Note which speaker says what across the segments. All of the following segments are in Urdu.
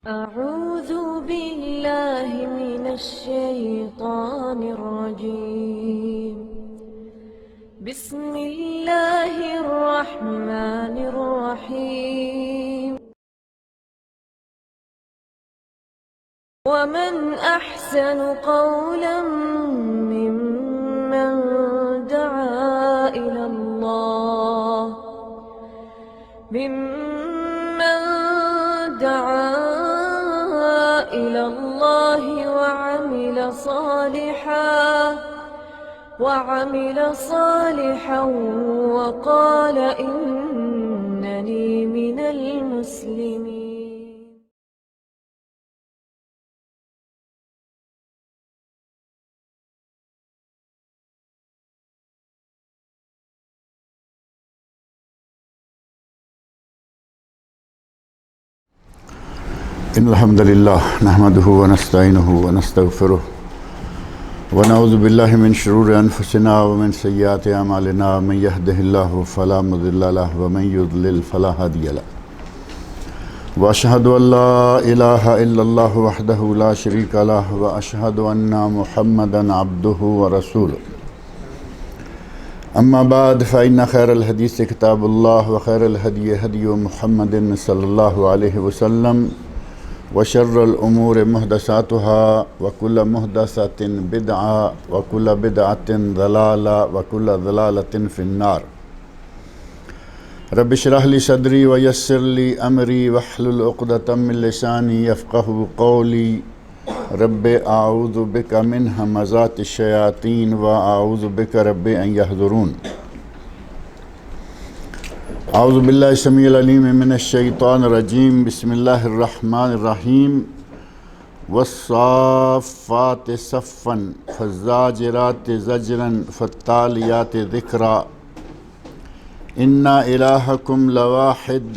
Speaker 1: أعوذ بالله من الشيطان الرجيم. بسم الله الرحمن الرحيم. ومن أحسن قولا ممن دعا إلى الله وعمل صالحا وقال إنني من المسلمين.
Speaker 2: إن الحمد لله نحمده ونستعينه ونستغفره ونعوذ بالله من شرور أنفسنا ومن سيئات أعمالنا. من يهده الله فلا مضل له ومن يضلل فلا هادي له. وأشهد أن لا إله إلا الله وحده لا شريك له وأشهد أن محمدا عبده ورسوله. أما بعد فإن خير الحديث كتاب الله وخير الهدي هدي محمد صلى الله عليه وسلم وشر الأمور محدثاتها وكل محدثة بدعة وكل بدعة ضلالة وكل ضلالة في النار. رب اشرح لي صدري ويسر لي أمري واحلل عقدة من لساني يفقهوا قولي. رب أعوذ بك من همزات الشياطين وأعوذ بك رب أن يحضرون. اعوذ باللہ السمیع العلیم من الشیطان الرجیم. بسم اللہ الرحمن الرحیم. والصافات صفا فالزاجرات زجرا فالتالیات ذکرا. انا الہکم لواحد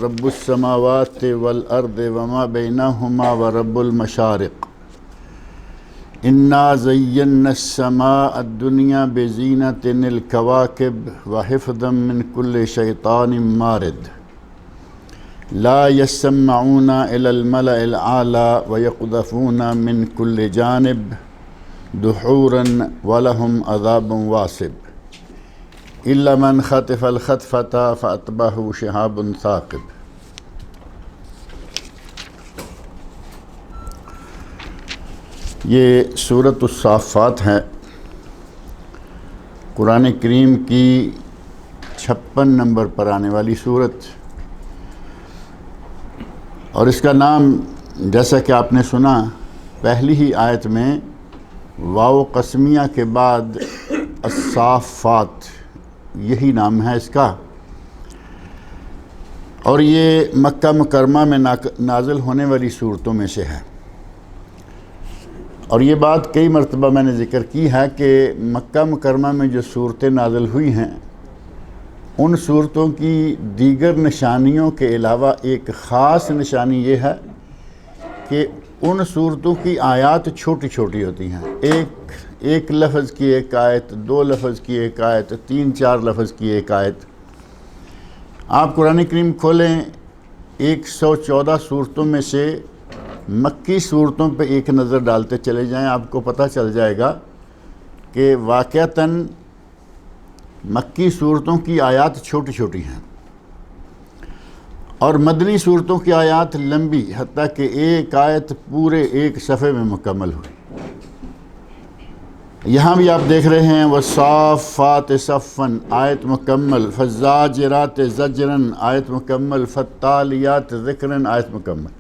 Speaker 2: رب السماوات والارض وما بینہما ورب المشارق. انا زینا السماء الدنیا بزینۃ الکواکب وحفظا من کل شیطان مارد. لا یسمعون الی الملأ الاعلی ویقذفون من کل جانب دحورا ولہم عذاب واصب. الا من خطف الخطفة فاتبعه شہاب ثاقب. یہ سورۃ الصافات ہے، قرآن کریم کی 56 نمبر پر آنے والی سورت، اور اس کا نام جیسا کہ آپ نے سنا پہلی ہی آیت میں واو قسمیہ کے بعد الصافات یہی نام ہے اس کا، اور یہ مکہ مکرمہ میں نازل ہونے والی صورتوں میں سے ہے. اور یہ بات کئی مرتبہ میں نے ذکر کی ہے کہ مکہ مکرمہ میں جو صورتیں نازل ہوئی ہیں ان صورتوں کی دیگر نشانیوں کے علاوہ ایک خاص نشانی یہ ہے کہ ان صورتوں کی آیات چھوٹی چھوٹی ہوتی ہیں. ایک لفظ کی ایک آیت، 2 لفظ کی ایک آیت، 3-4 لفظ کی ایک آیت. آپ قرآن کریم کھولیں 114 صورتوں میں سے مکی صورتوں پہ ایک نظر ڈالتے چلے جائیں، آپ کو پتہ چل جائے گا کہ واقعتاً مکی صورتوں کی آیات چھوٹی چھوٹی ہیں اور مدنی صورتوں کی آیات لمبی، حتیٰ کہ ایک آیت پورے ایک صفحے میں مکمل ہوئی. یہاں بھی آپ دیکھ رہے ہیں والصافات صفا آیت مکمل، فالزاجرات زجرا آیت مکمل، فالتالیات ذکرا آیت مکمل.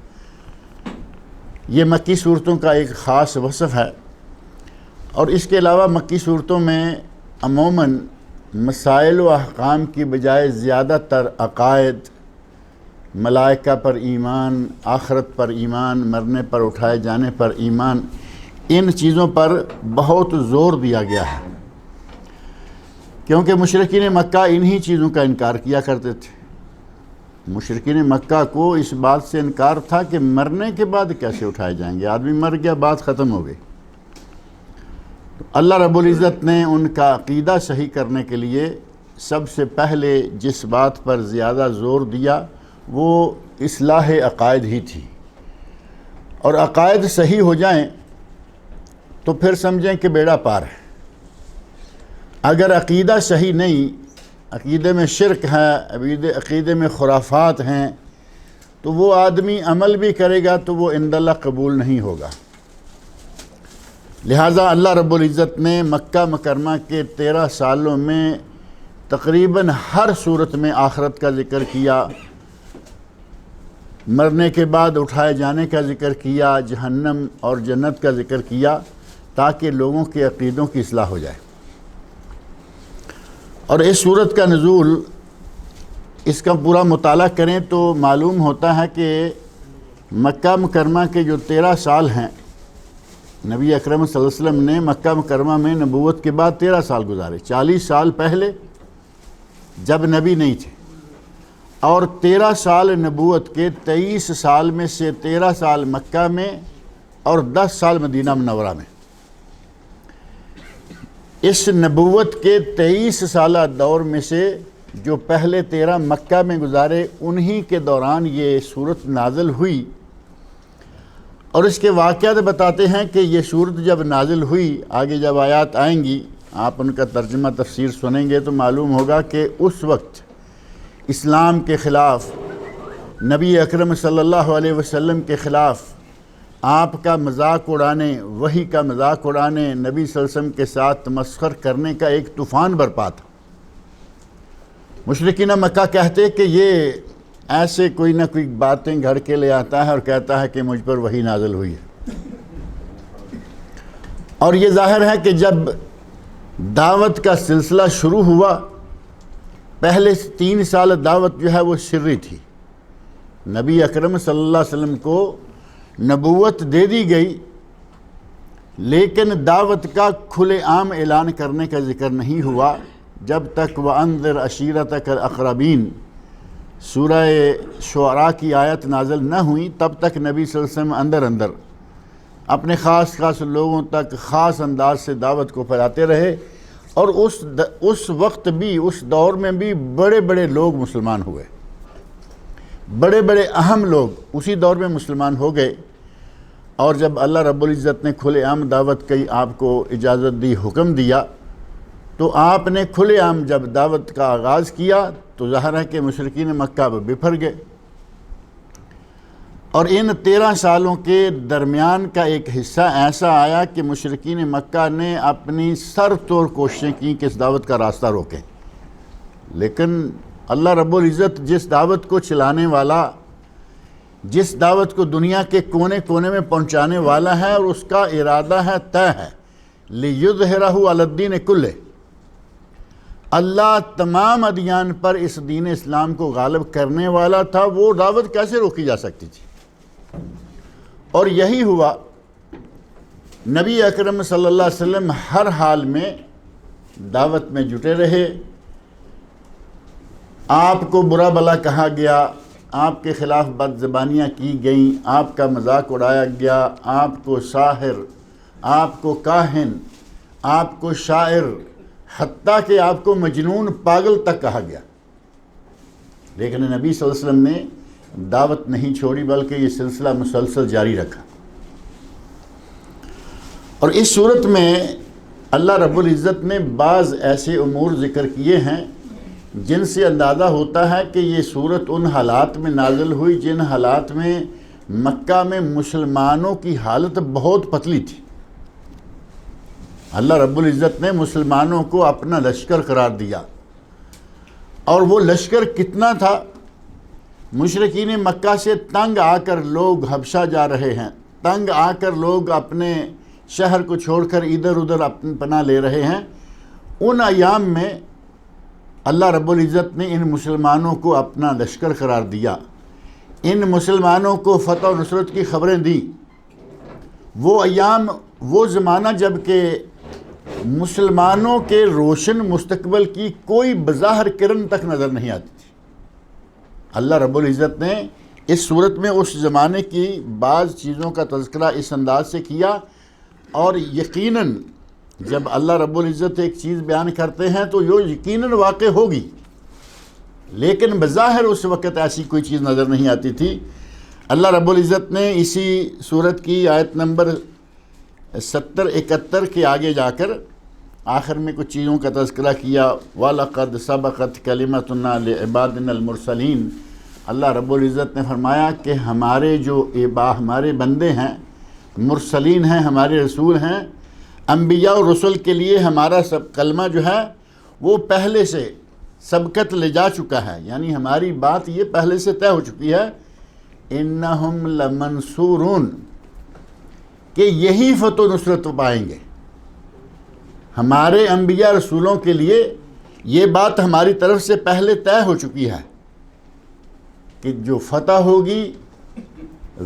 Speaker 2: یہ مکی صورتوں کا ایک خاص وصف ہے. اور اس کے علاوہ مکی صورتوں میں عموماً مسائل و احکام کی بجائے زیادہ تر عقائد، ملائکہ پر ایمان، آخرت پر ایمان، مرنے پر اٹھائے جانے پر ایمان، ان چیزوں پر بہت زور دیا گیا ہے، کیونکہ مشرکین مکہ انہی چیزوں کا انکار کیا کرتے تھے. مشرکین مکہ کو اس بات سے انکار تھا کہ مرنے کے بعد کیسے اٹھائے جائیں گے، آدمی مر گیا بات ختم ہو گئی. اللہ رب العزت نے ان کا عقیدہ صحیح کرنے کے لیے سب سے پہلے جس بات پر زیادہ زور دیا وہ اصلاح عقائد ہی تھی. اور عقائد صحیح ہو جائیں تو پھر سمجھیں کہ بیڑا پار ہے. اگر عقیدہ صحیح نہیں، عقیدے میں شرک ہے، عقیدے میں خرافات ہیں، تو وہ آدمی عمل بھی کرے گا تو وہ عند اللہ قبول نہیں ہوگا. لہٰذا اللہ رب العزت نے مکہ مکرمہ کے 13 سالوں میں تقریباً ہر صورت میں آخرت کا ذکر کیا، مرنے کے بعد اٹھائے جانے کا ذکر کیا، جہنم اور جنت کا ذکر کیا، تاکہ لوگوں کے عقیدوں کی اصلاح ہو جائے. اور اس صورت کا نزول، اس کا پورا مطالعہ کریں تو معلوم ہوتا ہے کہ مکہ مکرمہ کے جو 13 سال ہیں، نبی اکرم صلی اللہ علیہ وسلم نے مکہ مکرمہ میں نبوت کے بعد 13 سال گزارے. 40 سال پہلے جب نبی نہیں تھے، اور 13 سال نبوت کے 23 سال میں سے 13 سال مکہ میں اور 10 سال مدینہ منورہ میں. اس نبوت کے 23 سالہ دور میں سے جو پہلے 13 مکہ میں گزارے، انہی کے دوران یہ صورت نازل ہوئی. اور اس کے واقعات بتاتے ہیں کہ یہ صورت جب نازل ہوئی، آگے جب آیات آئیں گی آپ ان کا ترجمہ تفسیر سنیں گے تو معلوم ہوگا کہ اس وقت اسلام کے خلاف، نبی اکرم صلی اللہ علیہ وسلم کے خلاف آپ کا مذاق اڑانے، وحی کا مذاق اڑانے، نبی صلی اللہ علیہ وسلم کے ساتھ تمسخر کرنے کا ایک طوفان برپا تھا. مشرکین مکہ کہتے کہ یہ ایسے کوئی نہ کوئی باتیں گھڑ کے لے آتا ہے اور کہتا ہے کہ مجھ پر وحی نازل ہوئی ہے. اور یہ ظاہر ہے کہ جب دعوت کا سلسلہ شروع ہوا، پہلے 3 سال دعوت جو ہے وہ سری تھی. نبی اکرم صلی اللہ علیہ وسلم کو نبوت دے دی گئی، لیکن دعوت کا کھلے عام اعلان کرنے کا ذکر نہیں ہوا جب تک وَأَنذِرْ عَشِيرَتَكَ الْأَقْرَبِينَ سورہ شعراء کی آیت نازل نہ ہوئی. تب تک نبی صلی اللہ علیہ وسلم اندر اندر اپنے خاص لوگوں تک خاص انداز سے دعوت کو پھیلاتے رہے. اور اس وقت بھی، اس دور میں بھی بڑے بڑے لوگ مسلمان ہوئے، بڑے بڑے اہم لوگ اسی دور میں مسلمان ہو گئے. اور جب اللہ رب العزت نے کھلے عام دعوت کی آپ کو اجازت دی، حکم دیا، تو آپ نے کھلے عام جب دعوت کا آغاز کیا تو ظاہر ہے کہ مشرکین مکہ بپھر گئے. اور ان 13 سالوں کے درمیان کا ایک حصہ ایسا آیا کہ مشرکین مکہ نے اپنی سر توڑ کوششیں کی کہ اس دعوت کا راستہ روکیں. لیکن اللہ رب العزت جس دعوت کو چلانے والا، جس دعوت کو دنیا کے کونے کونے میں پہنچانے والا ہے، اور اس کا ارادہ ہے، طے ہے، لِيُظْهِرَهُ عَلَى الدِّينِ كُلِّهِ، اللہ تمام ادیان پر اس دین اسلام کو غالب کرنے والا تھا. وہ دعوت کیسے روکی جا سکتی تھی؟ اور یہی ہوا. نبی اکرم صلی اللہ علیہ وسلم ہر حال میں دعوت میں جٹے رہے. آپ کو برا بلا کہا گیا، آپ کے خلاف بد زبانیاں کی گئیں، آپ کا مذاق اڑایا گیا، آپ کو ساحر، آپ کو کاہن، آپ کو شاعر، حتیٰ کہ آپ کو مجنون، پاگل تک کہا گیا. لیکن نبی صلی اللہ علیہ وسلم نے دعوت نہیں چھوڑی، بلکہ یہ سلسلہ مسلسل جاری رکھا. اور اس صورت میں اللہ رب العزت نے بعض ایسے امور ذکر کیے ہیں جن سے اندازہ ہوتا ہے کہ یہ صورت ان حالات میں نازل ہوئی جن حالات میں مکہ میں مسلمانوں کی حالت بہت پتلی تھی. اللہ رب العزت نے مسلمانوں کو اپنا لشکر قرار دیا. اور وہ لشکر کتنا تھا؟ مشرکین مکہ سے تنگ آ کر لوگ حبشہ جا رہے ہیں، تنگ آ کر لوگ اپنے شہر کو چھوڑ کر ادھر ادھر اپنی پناہ لے رہے ہیں. ان ایام میں اللہ رب العزت نے ان مسلمانوں کو اپنا لشکر قرار دیا، ان مسلمانوں کو فتح و نصرت کی خبریں دی. وہ ایام، وہ زمانہ جب کہ مسلمانوں کے روشن مستقبل کی کوئی بظاہر کرن تک نظر نہیں آتی تھی. اللہ رب العزت نے اس صورت میں اس زمانے کی بعض چیزوں کا تذکرہ اس انداز سے کیا. اور یقیناً جب اللہ رب العزت ایک چیز بیان کرتے ہیں تو یہ یقیناً واقع ہوگی، لیکن بظاہر اس وقت ایسی کوئی چیز نظر نہیں آتی تھی. اللہ رب العزت نے اسی صورت کی آیت نمبر 70-71 کے آگے جا کر آخر میں کچھ چیزوں کا تذکرہ کیا. وَلَقَدْ سَبَقَتْ كَلِمَتُنَا لِعِبَادِنَا الْمُرْسَلِينَ. اللہ رب العزت نے فرمایا کہ ہمارے بندے ہیں، مرسلین ہیں، ہمارے رسول ہیں، انبیاء اور رسل کے لیے ہمارا سب کلمہ جو ہے وہ پہلے سے سبقت لے جا چکا ہے، یعنی ہماری بات یہ پہلے سے طے ہو چکی ہے. انہم لمنصورون، کہ یہی فتح و نصرت پائیں گے. ہمارے انبیاء رسولوں کے لیے یہ بات ہماری طرف سے پہلے طے ہو چکی ہے کہ جو فتح ہوگی،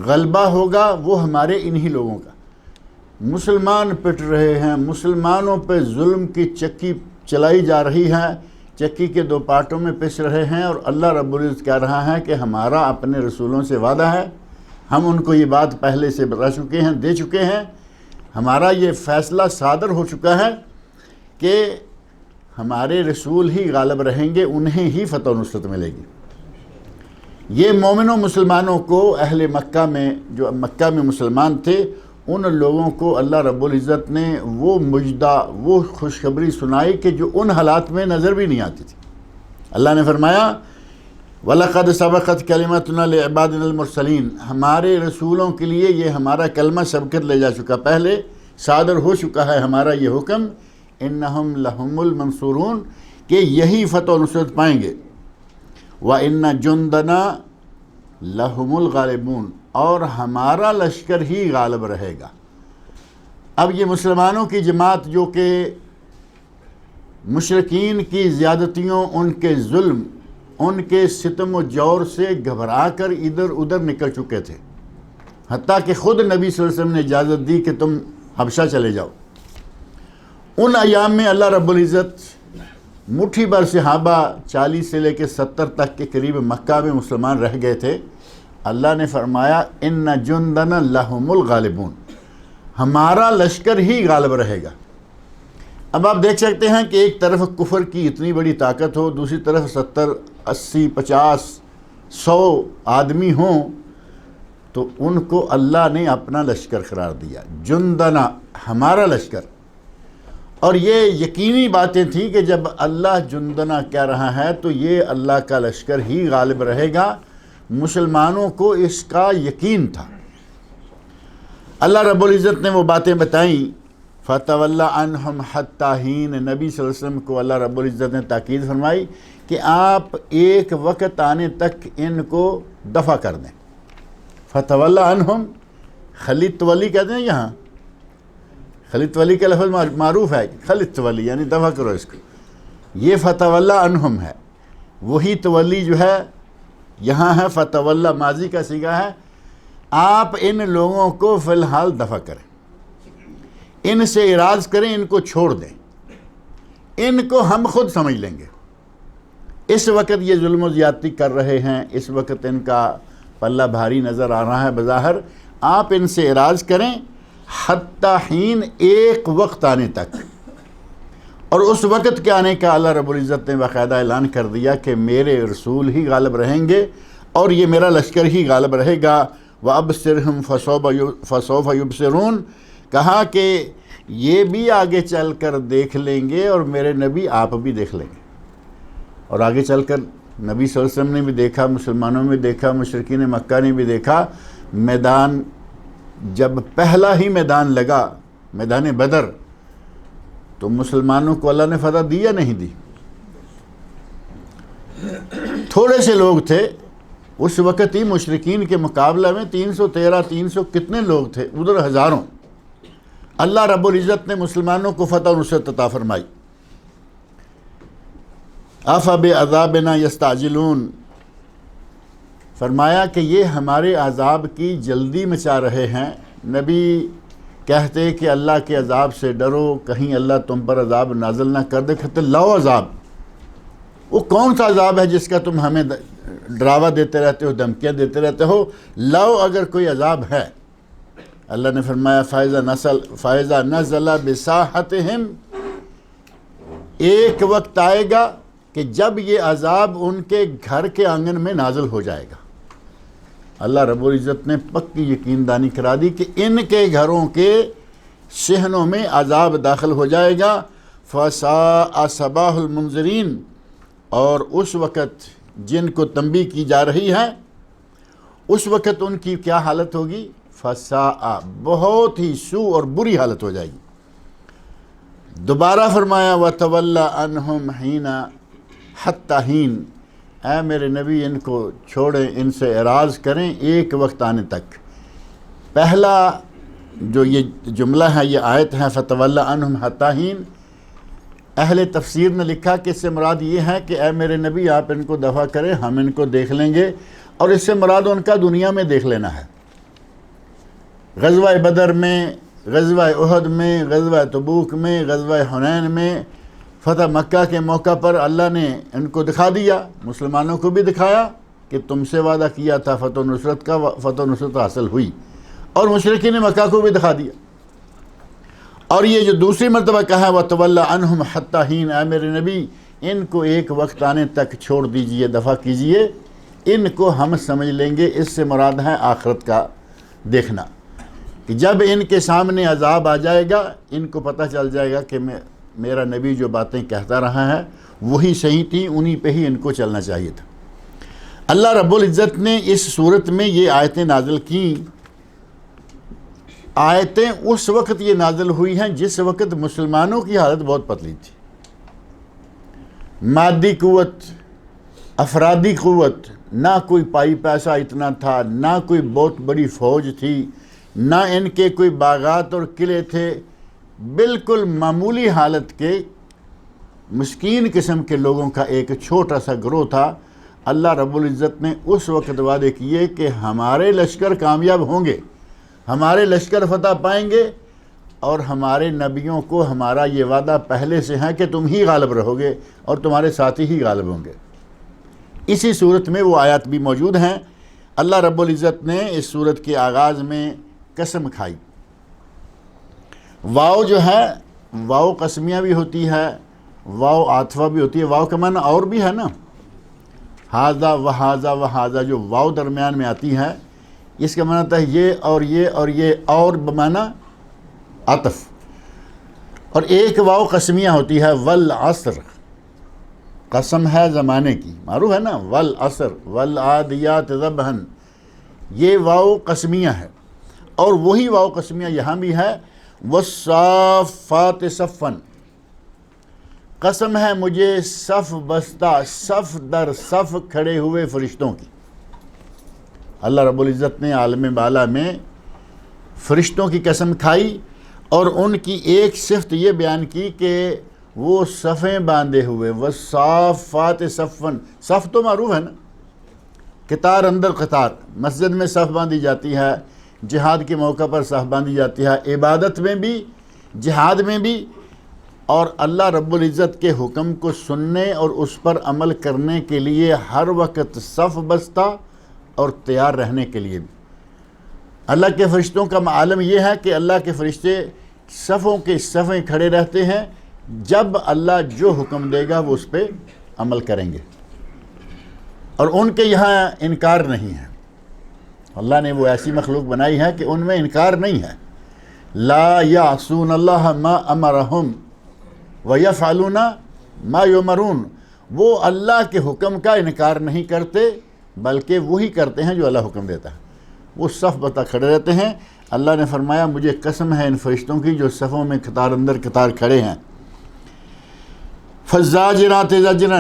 Speaker 2: غلبہ ہوگا، وہ ہمارے انہی لوگوں کا. مسلمان پٹ رہے ہیں، مسلمانوں پہ ظلم کی چکی چلائی جا رہی ہے، چکی کے دو پارٹوں میں پس رہے ہیں، اور اللہ رب العزت کہہ رہا ہے کہ ہمارا اپنے رسولوں سے وعدہ ہے، ہم ان کو یہ بات پہلے سے بتا چکے ہیں، دے چکے ہیں. ہمارا یہ فیصلہ صادر ہو چکا ہے کہ ہمارے رسول ہی غالب رہیں گے، انہیں ہی فتح و نصرت ملے گی. یہ مومنوں مسلمانوں کو اہل مکہ میں، جو مکہ میں مسلمان تھے، ان لوگوں کو اللہ رب العزت نے وہ مجدہ، وہ خوشخبری سنائی کہ جو ان حالات میں نظر بھی نہیں آتی تھی. اللہ نے فرمایا وَلَقَدْ سَبَقَتْ كَلِمَتُنَا لِعِبَادِنَا الْمُرْسَلِينَ. ہمارے رسولوں کے لیے یہ ہمارا کلمہ سبقت لے جا چکا، پہلے صادر ہو چکا ہے ہمارا یہ حکم. اِنَّهُمْ لَهُمُ الْمَنْصُورُونَ، کہ یہی فتح و نصرت پائیں گے. وَإِنَّ جُنْدَنَا لَهُمُ الْغَالِبُونَ، اور ہمارا لشکر ہی غالب رہے گا. اب یہ مسلمانوں کی جماعت جو کہ مشرکین کی زیادتیوں، ان کے ظلم، ان کے ستم و جور سے گھبرا کر ادھر ادھر نکل چکے تھے، حتیٰ کہ خود نبی صلی اللہ علیہ وسلم نے اجازت دی کہ تم حبشہ چلے جاؤ. ان ایام میں اللہ رب العزت مٹھی بھر صحابہ 40 سے لے کے 70 تک کے قریب مکہ میں مسلمان رہ گئے تھے. اللہ نے فرمایا ان جندنا لہم الغالبون، ہمارا لشکر ہی غالب رہے گا. اب آپ دیکھ سکتے ہیں کہ ایک طرف کفر کی اتنی بڑی طاقت ہو، دوسری طرف 70 80 50 100 آدمی ہوں، تو ان کو اللہ نے اپنا لشکر قرار دیا. جندنا، ہمارا لشکر. اور یہ یقینی باتیں تھیں کہ جب اللہ جندنا کہہ رہا ہے تو یہ اللہ کا لشکر ہی غالب رہے گا. مسلمانوں کو اس کا یقین تھا. اللہ رب العزت نے وہ باتیں بتائیں. فَتَوَلَّ عَنْهُمْ حَتَّى حِينٍ، نبی صلی اللہ علیہ وسلم کو اللہ رب العزت نے تاکید فرمائی کہ آپ ایک وقت آنے تک ان کو دفع کر دیں. فَتَوَلَّ عَنْهُمْ، خلید تولی کہتے ہیں یہاں، خلید تولی کا لفظ معروف ہے، خلید تولی یعنی دفع کرو اس کو. یہ فَتَوَلَّ عَنْهُمْ ہے، وہی تولی جو ہے یہاں ہے. فَتَوَلَّ ماضی کا صیغہ ہے. آپ ان لوگوں کو فی الحال دفع کریں، ان سے اعراض کریں، ان کو چھوڑ دیں، ان کو ہم خود سمجھ لیں گے. اس وقت یہ ظلم و زیادتی کر رہے ہیں، اس وقت ان کا پلہ بھاری نظر آ رہا ہے بظاہر. آپ ان سے اعراض کریں حتی حین، ایک وقت آنے تک. اور اس وقت کے آنے کا اللہ رب العزت نے باقاعدہ اعلان کر دیا کہ میرے رسول ہی غالب رہیں گے اور یہ میرا لشکر ہی غالب رہے گا. وَأَبْصِرْهُمْ فَسَوْفَ يُبْصِرُونَ، کہا کہ یہ بھی آگے چل کر دیکھ لیں گے اور میرے نبی آپ بھی دیکھ لیں گے. اور آگے چل کر نبی صلی اللہ علیہ وسلم نے بھی دیکھا، مسلمانوں نے دیکھا، مشرکین مکہ نے بھی دیکھا. میدان جب پہلا ہی میدان لگا، میدان بدر، تو مسلمانوں کو اللہ نے فتح دی یا نہیں دی؟ تھوڑے سے لوگ تھے اس وقت ہی، مشرکین کے مقابلہ میں 313 300 کتنے لوگ تھے، ادھر ہزاروں. اللہ رب العزت نے مسلمانوں کو فتح و نصرت عطا فرمائی. أَفَبِعَذَابِنَا يَسْتَعْجِلُونَ، فرمایا کہ یہ ہمارے عذاب کی جلدی مچا رہے ہیں. نبی کہتے کہ اللہ کے عذاب سے ڈرو، کہیں اللہ تم پر عذاب نازل نہ کر دے. کہتے لاؤ عذاب. وہ کون سا عذاب ہے جس کا تم ہمیں ڈراوا دیتے رہتے ہو، دھمکیاں دیتے رہتے ہو؟ لاؤ اگر کوئی عذاب ہے. اللہ نے فرمایا فَإِذَا نَزَلَ بِسَاحَتِهِمْ، ایک وقت آئے گا کہ جب یہ عذاب ان کے گھر کے آنگن میں نازل ہو جائے گا. اللہ رب العزت نے پکی یقین دانی کرا دی کہ ان کے گھروں کے صحنوں میں عذاب داخل ہو جائے گا. فَسَاءَ صَبَاحُ الْمُنذِرِينَ، اور اس وقت جن کو تنبیہ کی جا رہی ہے اس وقت ان کی کیا حالت ہوگی؟ فَسَاءَ، بہت ہی سوء اور بری حالت ہو جائے گی. دوبارہ فرمایا وَتَوَلَّ عَنْهُمْ حِينَ حَتَّى حِينَ، اے میرے نبی ان کو چھوڑیں، ان سے اعراض کریں ایک وقت آنے تک. پہلا جو یہ جملہ ہے، یہ آیت ہے فَتَوَلَّ عَنْهُمْ حَتَّى حِينَ، اہل تفسیر نے لکھا کہ اس سے مراد یہ ہے کہ اے میرے نبی آپ ان کو دفع کریں، ہم ان کو دیکھ لیں گے. اور اس سے مراد ان کا دنیا میں دیکھ لینا ہے. غزوہ بدر میں، غزوہ احد میں، غزوہ تبوک میں، غزوہ حنین میں، فتح مکہ کے موقع پر اللہ نے ان کو دکھا دیا، مسلمانوں کو بھی دکھایا کہ تم سے وعدہ کیا تھا فتح و نصرت کا، فتح و نصرت حاصل ہوئی، اور مشرکین مکہ کو بھی دکھا دیا. اور یہ جو دوسری مرتبہ کہا ہے وَتَوَلَّ عَنْهُمْ حَتَّى حِينَ، اے میرے نبی ان کو ایک وقت آنے تک چھوڑ دیجئے، دفع کیجئے، ان کو ہم سمجھ لیں گے. اس سے مراد ہے آخرت کا دیکھنا، کہ جب ان کے سامنے عذاب آ جائے گا ان کو پتہ چل جائے گا کہ میرا نبی جو باتیں کہتا رہا ہے وہی صحیح تھی، انہی پہ ہی ان کو چلنا چاہیے تھا. اللہ رب العزت نے اس صورت میں یہ آیتیں نازل کیں. آیتیں اس وقت یہ نازل ہوئی ہیں جس وقت مسلمانوں کی حالت بہت پتلی تھی. مادی قوت، افرادی قوت، نہ کوئی پائی پیسہ اتنا تھا، نہ کوئی بہت بڑی فوج تھی، نہ ان کے کوئی باغات اور قلعے تھے. بالکل معمولی حالت کے مسکین قسم کے لوگوں کا ایک چھوٹا سا گروہ تھا. اللہ رب العزت نے اس وقت وعدے کیے کہ ہمارے لشکر کامیاب ہوں گے، ہمارے لشکر فتح پائیں گے، اور ہمارے نبیوں کو ہمارا یہ وعدہ پہلے سے ہے کہ تم ہی غالب رہو گے اور تمہارے ساتھی ہی غالب ہوں گے. اسی صورت میں وہ آیات بھی موجود ہیں. اللہ رب العزت نے اس صورت کے آغاز میں قسم کھائی. واو جو ہے، واو قسمیہ بھی ہوتی ہے، واو عاطفہ بھی ہوتی ہے. واو کا معنی اور بھی ہے نا، ہاذا و ہاذا و ہاذا، جو واو درمیان میں آتی ہے اس کا معنی ہوتا ہے یہ اور یہ اور یہ، اور بمعنی عطف. اور ایک واو قسمیہ ہوتی ہے والعصر، قسم ہے زمانے کی، معروف ہے نا، والعصر والعادیات ضبحا، یہ واو قسمیہ ہے. اور وہی واو قسمیہ یہاں بھی ہے والصافات صفا، قسم ہے مجھے صف بستہ، صف در صف کھڑے ہوئے فرشتوں کی. اللہ رب العزت نے عالم بالا میں فرشتوں کی قسم کھائی، اور ان کی ایک صفت یہ بیان کی کہ وہ صفیں باندھے ہوئے. والصافات صفا، صف تو معروف ہے نا، قطار اندر قطار. مسجد میں صف باندھی جاتی ہے، جہاد کے موقع پر صف باندھی جاتی ہے، عبادت میں بھی، جہاد میں بھی. اور اللہ رب العزت کے حکم کو سننے اور اس پر عمل کرنے کے لیے ہر وقت صف بستہ اور تیار رہنے کے لیے بھی. اللہ کے فرشتوں کا عالم یہ ہے کہ اللہ کے فرشتے صفوں کے صفیں کھڑے رہتے ہیں، جب اللہ جو حکم دے گا وہ اس پہ عمل کریں گے، اور ان کے یہاں انکار نہیں ہے. اللہ نے وہ ایسی مخلوق بنائی ہے کہ ان میں انکار نہیں ہے. لا یعصون اللہ ما امرہم ویفعلون ما یؤمرون، وہ اللہ کے حکم کا انکار نہیں کرتے بلکہ وہی کرتے ہیں جو اللہ حکم دیتا ہے. وہ صف بتا کھڑے رہتے ہیں. اللہ نے فرمایا مجھے قسم ہے ان فرشتوں کی جو صفوں میں قطار اندر قطار کھڑے ہیں. فالزاجرات زجرا،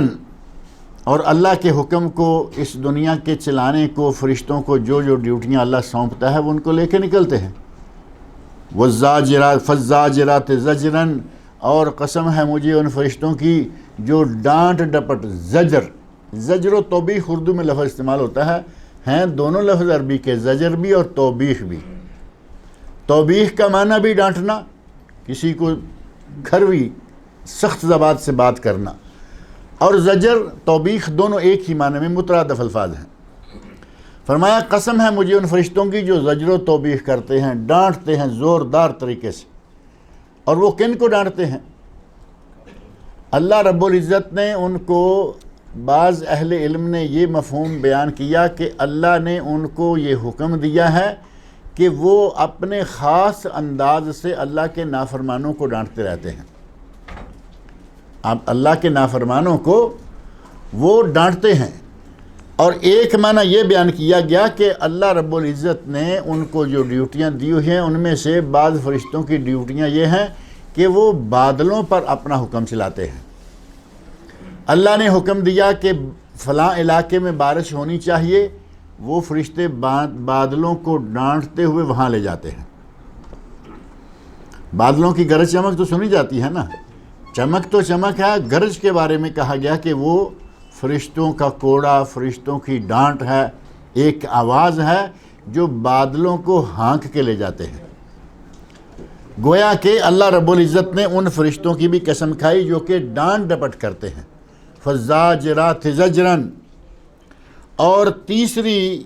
Speaker 2: اور اللہ کے حکم کو، اس دنیا کے چلانے کو، فرشتوں کو جو جو ڈیوٹیاں اللہ سونپتا ہے وہ ان کو لے کے نکلتے ہیں. والزاجرات فالزاجرات زجرا، اور قسم ہے مجھے ان فرشتوں کی جو ڈانٹ ڈپٹ، زجر، زجر و توبیخ اردو میں لفظ استعمال ہوتا ہے، ہیں دونوں لفظ عربی کے، زجر بھی اور توبیخ بھی. توبیخ کا معنی بھی ڈانٹنا، کسی کو کھروی سخت زبان سے بات کرنا، اور زجر توبیخ دونوں ایک ہی معنی میں مترادف الفاظ ہیں. فرمایا قسم ہے مجھے ان فرشتوں کی جو زجر و توبیخ کرتے ہیں، ڈانٹتے ہیں زوردار طریقے سے. اور وہ کن کو ڈانٹتے ہیں؟ اللہ رب العزت نے ان کو بعض اہل علم نے یہ مفہوم بیان کیا کہ اللہ نے ان کو یہ حکم دیا ہے کہ وہ اپنے خاص انداز سے اللہ کے نافرمانوں کو ڈانٹتے رہتے ہیں. اب اللہ کے نافرمانوں کو وہ ڈانٹتے ہیں. اور ایک معنی یہ بیان کیا گیا کہ اللہ رب العزت نے ان کو جو ڈیوٹیاں دی ہوئی ہیں ان میں سے بعض فرشتوں کی ڈیوٹیاں یہ ہیں کہ وہ بادلوں پر اپنا حکم چلاتے ہیں. اللہ نے حکم دیا کہ فلاں علاقے میں بارش ہونی چاہیے، وہ فرشتے بادلوں کو ڈانٹتے ہوئے وہاں لے جاتے ہیں. بادلوں کی گرج چمک تو سنی جاتی ہے نا، چمک تو چمک ہے، گرج کے بارے میں کہا گیا کہ وہ فرشتوں کا کوڑا، فرشتوں کی ڈانٹ ہے، ایک آواز ہے جو بادلوں کو ہانک کے لے جاتے ہیں. گویا کہ اللہ رب العزت نے ان فرشتوں کی بھی قسم کھائی جو کہ ڈانٹ ڈپٹ کرتے ہیں. فالزاجرات زجرا. اور تیسری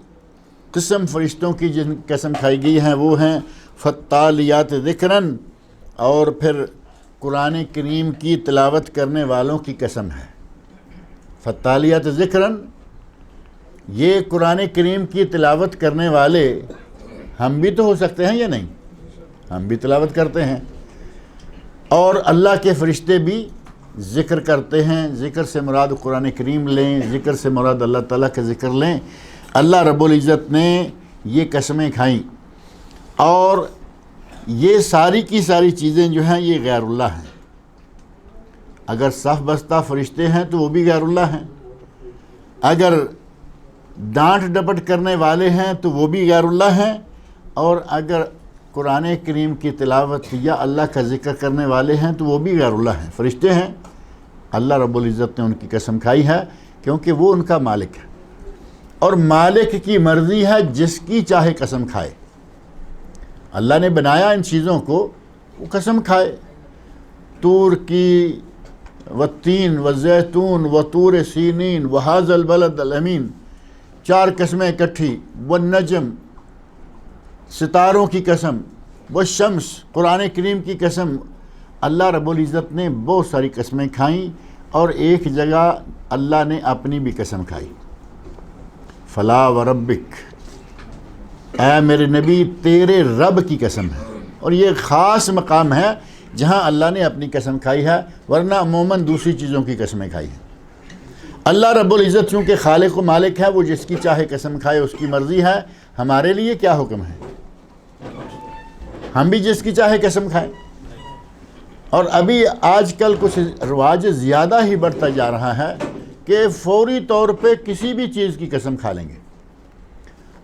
Speaker 2: قسم فرشتوں کی جن قسم کھائی گئی ہیں وہ ہیں فالتالیات ذکرا. اور پھر قرآن کریم کی تلاوت کرنے والوں کی قسم ہے. فالتالیات ذکرا، یہ قرآن کریم کی تلاوت کرنے والے ہم بھی تو ہو سکتے ہیں یا نہیں؟ ہم بھی تلاوت کرتے ہیں، اور اللہ کے فرشتے بھی ذکر کرتے ہیں. ذکر سے مراد قرآن کریم لیں، ذکر سے مراد اللہ تعالیٰ کا ذکر لیں. اللہ رب العزت نے یہ قسمیں کھائیں، اور یہ ساری کی ساری چیزیں جو ہیں یہ غیر اللہ ہیں. اگر صف بستہ فرشتے ہیں تو وہ بھی غیر اللہ ہیں، اگر ڈانٹ ڈپٹ کرنے والے ہیں تو وہ بھی غیر اللہ ہیں، اور اگر قرآن کریم کی تلاوت یا اللہ کا ذکر کرنے والے ہیں تو وہ بھی غیر اللہ ہیں، فرشتے ہیں. اللہ رب العزت نے ان کی قسم کھائی ہے کیونکہ وہ ان کا مالک ہے، اور مالک کی مرضی ہے جس کی چاہے قسم کھائے. اللہ نے بنایا ان چیزوں کو، وہ قسم کھائے. طور کی والتین والزیتون وطور سینین وہذا البلد الامین، 4 قسمیں اکٹھی. والنجم، ستاروں کی قسم. والشمس، قرآن کریم کی قسم. اللہ رب العزت نے بہت ساری قسمیں کھائیں، اور ایک جگہ اللہ نے اپنی بھی قسم کھائی. فلا وربک، اے میرے نبی تیرے رب کی قسم ہے. اور یہ خاص مقام ہے جہاں اللہ نے اپنی قسم کھائی ہے، ورنہ عموماً دوسری چیزوں کی قسمیں کھائی ہیں. اللہ رب العزت چونکہ خالق و مالک ہے، وہ جس کی چاہے قسم کھائے، اس کی مرضی ہے. ہمارے لیے کیا حکم ہے؟ ہم بھی جس کی چاہے قسم کھائیں. اور ابھی آج کل کچھ رواج زیادہ ہی بڑھتا جا رہا ہے کہ فوری طور پہ کسی بھی چیز کی قسم کھا لیں گے،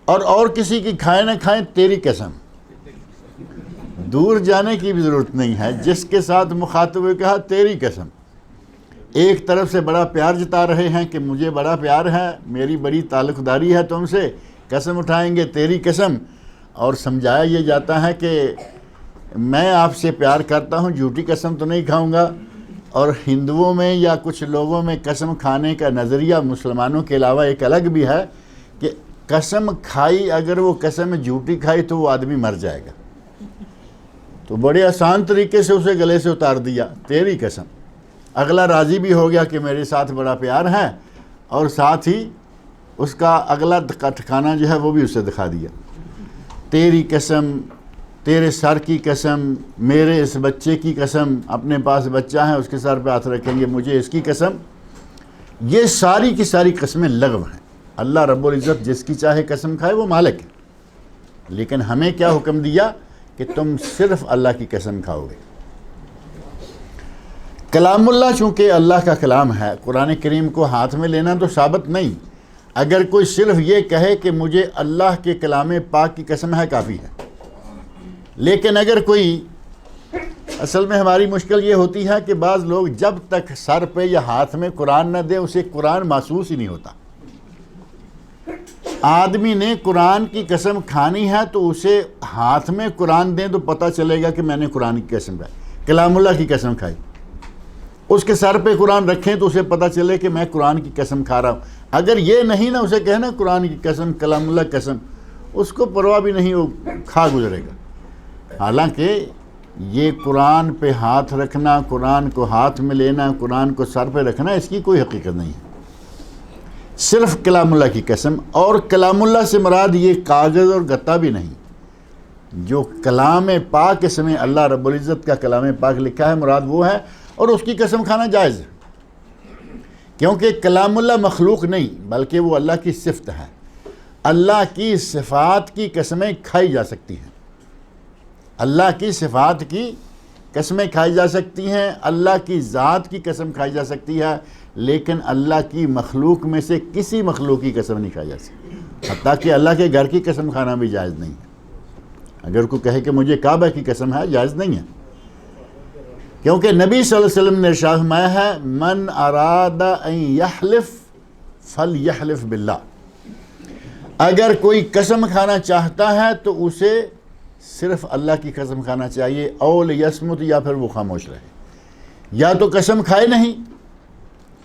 Speaker 2: اور کسی کی کھائیں نہ کھائیں، تیری قسم. دور جانے کی بھی ضرورت نہیں ہے، جس کے ساتھ مخاطب ہوئے کہا تیری قسم. ایک طرف سے بڑا پیار جتا رہے ہیں کہ مجھے بڑا پیار ہے، میری بڑی تعلق داری ہے تم سے، قسم اٹھائیں گے تیری قسم. اور سمجھایا یہ جاتا ہے کہ میں آپ سے پیار کرتا ہوں، جھوٹی قسم تو نہیں کھاؤں گا. اور ہندوؤں میں یا کچھ لوگوں میں قسم کھانے کا نظریہ مسلمانوں کے علاوہ ایک الگ بھی ہے کہ قسم کھائی، اگر وہ قسم جھوٹی کھائی تو وہ آدمی مر جائے گا. تو بڑے آسان طریقے سے اسے گلے سے اتار دیا، تیری قسم. اگلا راضی بھی ہو گیا کہ میرے ساتھ بڑا پیار ہے، اور ساتھ ہی اس کا اگلا ٹھکانہ جو ہے وہ بھی اسے دکھا دیا. تیری قسم، تیرے سر کی قسم، میرے اس بچے کی قسم، اپنے پاس بچہ ہے اس کے سر پہ ہاتھ رکھیں گے، مجھے اس کی قسم. یہ ساری کی ساری قسمیں لغو ہیں. اللہ رب العزت جس کی چاہے قسم کھائے وہ مالک ہے، لیکن ہمیں کیا حکم دیا کہ تم صرف اللہ کی قسم کھاؤ گے. کلام اللہ چونکہ اللہ کا کلام ہے، قرآن کریم کو ہاتھ میں لینا تو ثابت نہیں. اگر کوئی صرف یہ کہے کہ مجھے اللہ کے کلام پاک کی قسم ہے، کافی ہے. لیکن اگر کوئی، اصل میں ہماری مشکل یہ ہوتی ہے کہ بعض لوگ جب تک سر پہ یا ہاتھ میں قرآن نہ دے اسے قرآن محسوس ہی نہیں ہوتا. آدمی نے قرآن کی قسم کھانی ہے تو اسے ہاتھ میں قرآن دیں تو پتہ چلے گا کہ میں نے قرآن کی قسم کھائی، کلام اللہ کی قسم کھائی. اس کے سر پہ قرآن رکھیں تو اسے پتہ چلے کہ میں قرآن کی قسم کھا رہا ہوں. اگر یہ نہیں نا اسے کہنا قرآن کی قسم، کلام اللہ کی قسم، اس کو پرواہ بھی نہیں، وہ کھا گزرے گا. حالانکہ یہ قرآن پہ ہاتھ رکھنا، قرآن کو ہاتھ میں لینا، قرآن کو سر پہ رکھنا، اس کی کوئی حقیقت نہیں ہے. صرف کلام اللہ کی قسم، اور کلام اللہ سے مراد یہ کاغذ اور گتا بھی نہیں، جو کلام پاک اس میں اللہ رب العزت کا کلام پاک لکھا ہے مراد وہ ہے، اور اس کی قسم کھانا جائز ہے، کیونکہ کلام اللہ مخلوق نہیں بلکہ وہ اللہ کی صفت ہے۔ اللہ کی صفات کی قسمیں کھائی جا سکتی ہیں، اللہ کی صفات کی قسمیں کھائی جا سکتی ہیں، اللہ کی ذات کی قسم کھائی جا سکتی ہے، لیکن اللہ کی مخلوق میں سے کسی مخلوق کی قسم نہیں کھائی جا سکتی، حتیٰ کہ اللہ کے گھر کی قسم کھانا بھی جائز نہیں ہے۔ اگر کوئی کہے کہ مجھے کعبہ کی قسم ہے، جائز نہیں ہے، کیونکہ نبی صلی اللہ علیہ وسلم نے ارشاد فرمایا ہے من اراد ان یحلف فلیحلف باللہ، اگر کوئی قسم کھانا چاہتا ہے تو اسے صرف اللہ کی قسم کھانا چاہیے، او لیصمت، یا پھر وہ خاموش رہے، یا تو قسم کھائے نہیں،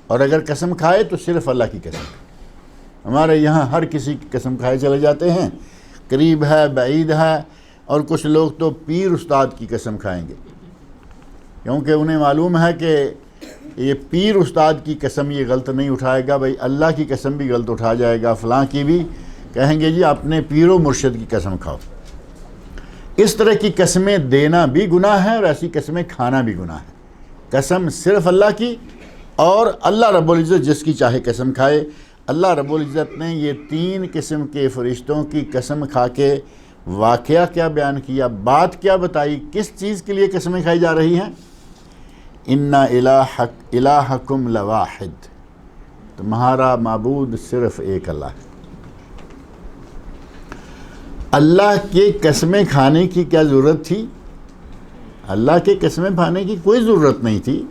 Speaker 2: اور اگر قسم کھائے تو صرف اللہ کی قسم۔ ہمارے یہاں ہر کسی کی قسم کھائے چلے جاتے ہیں، قریب ہے، بعید ہے، اور کچھ لوگ تو پیر استاد کی قسم کھائیں گے، کیونکہ انہیں معلوم ہے کہ یہ پیر استاد کی قسم یہ غلط نہیں اٹھائے گا، بھائی اللہ کی قسم بھی غلط اٹھا جائے گا، فلاں کی بھی، کہیں گے جی اپنے پیر و مرشد کی قسم کھاؤ۔ اس طرح کی قسمیں دینا بھی گناہ ہے اور ایسی قسمیں کھانا بھی گناہ ہے۔ قسم صرف اللہ کی، اور اللہ رب العزت جس کی چاہے قسم کھائے۔ اللہ رب العزت نے یہ 3 قسم کے فرشتوں کی قسم کھا کے واقعہ کیا بیان کیا، بات کیا بتائی، کس چیز کے لیے قسمیں کھائی جا رہی ہیں؟ ان الہکم لواحد، تمہارا معبود صرف ایک اللہ ہے۔ اللہ کے قسمیں کھانے کی کیا ضرورت تھی؟ اللہ کے قسمیں کھانے کی کوئی ضرورت نہیں تھی،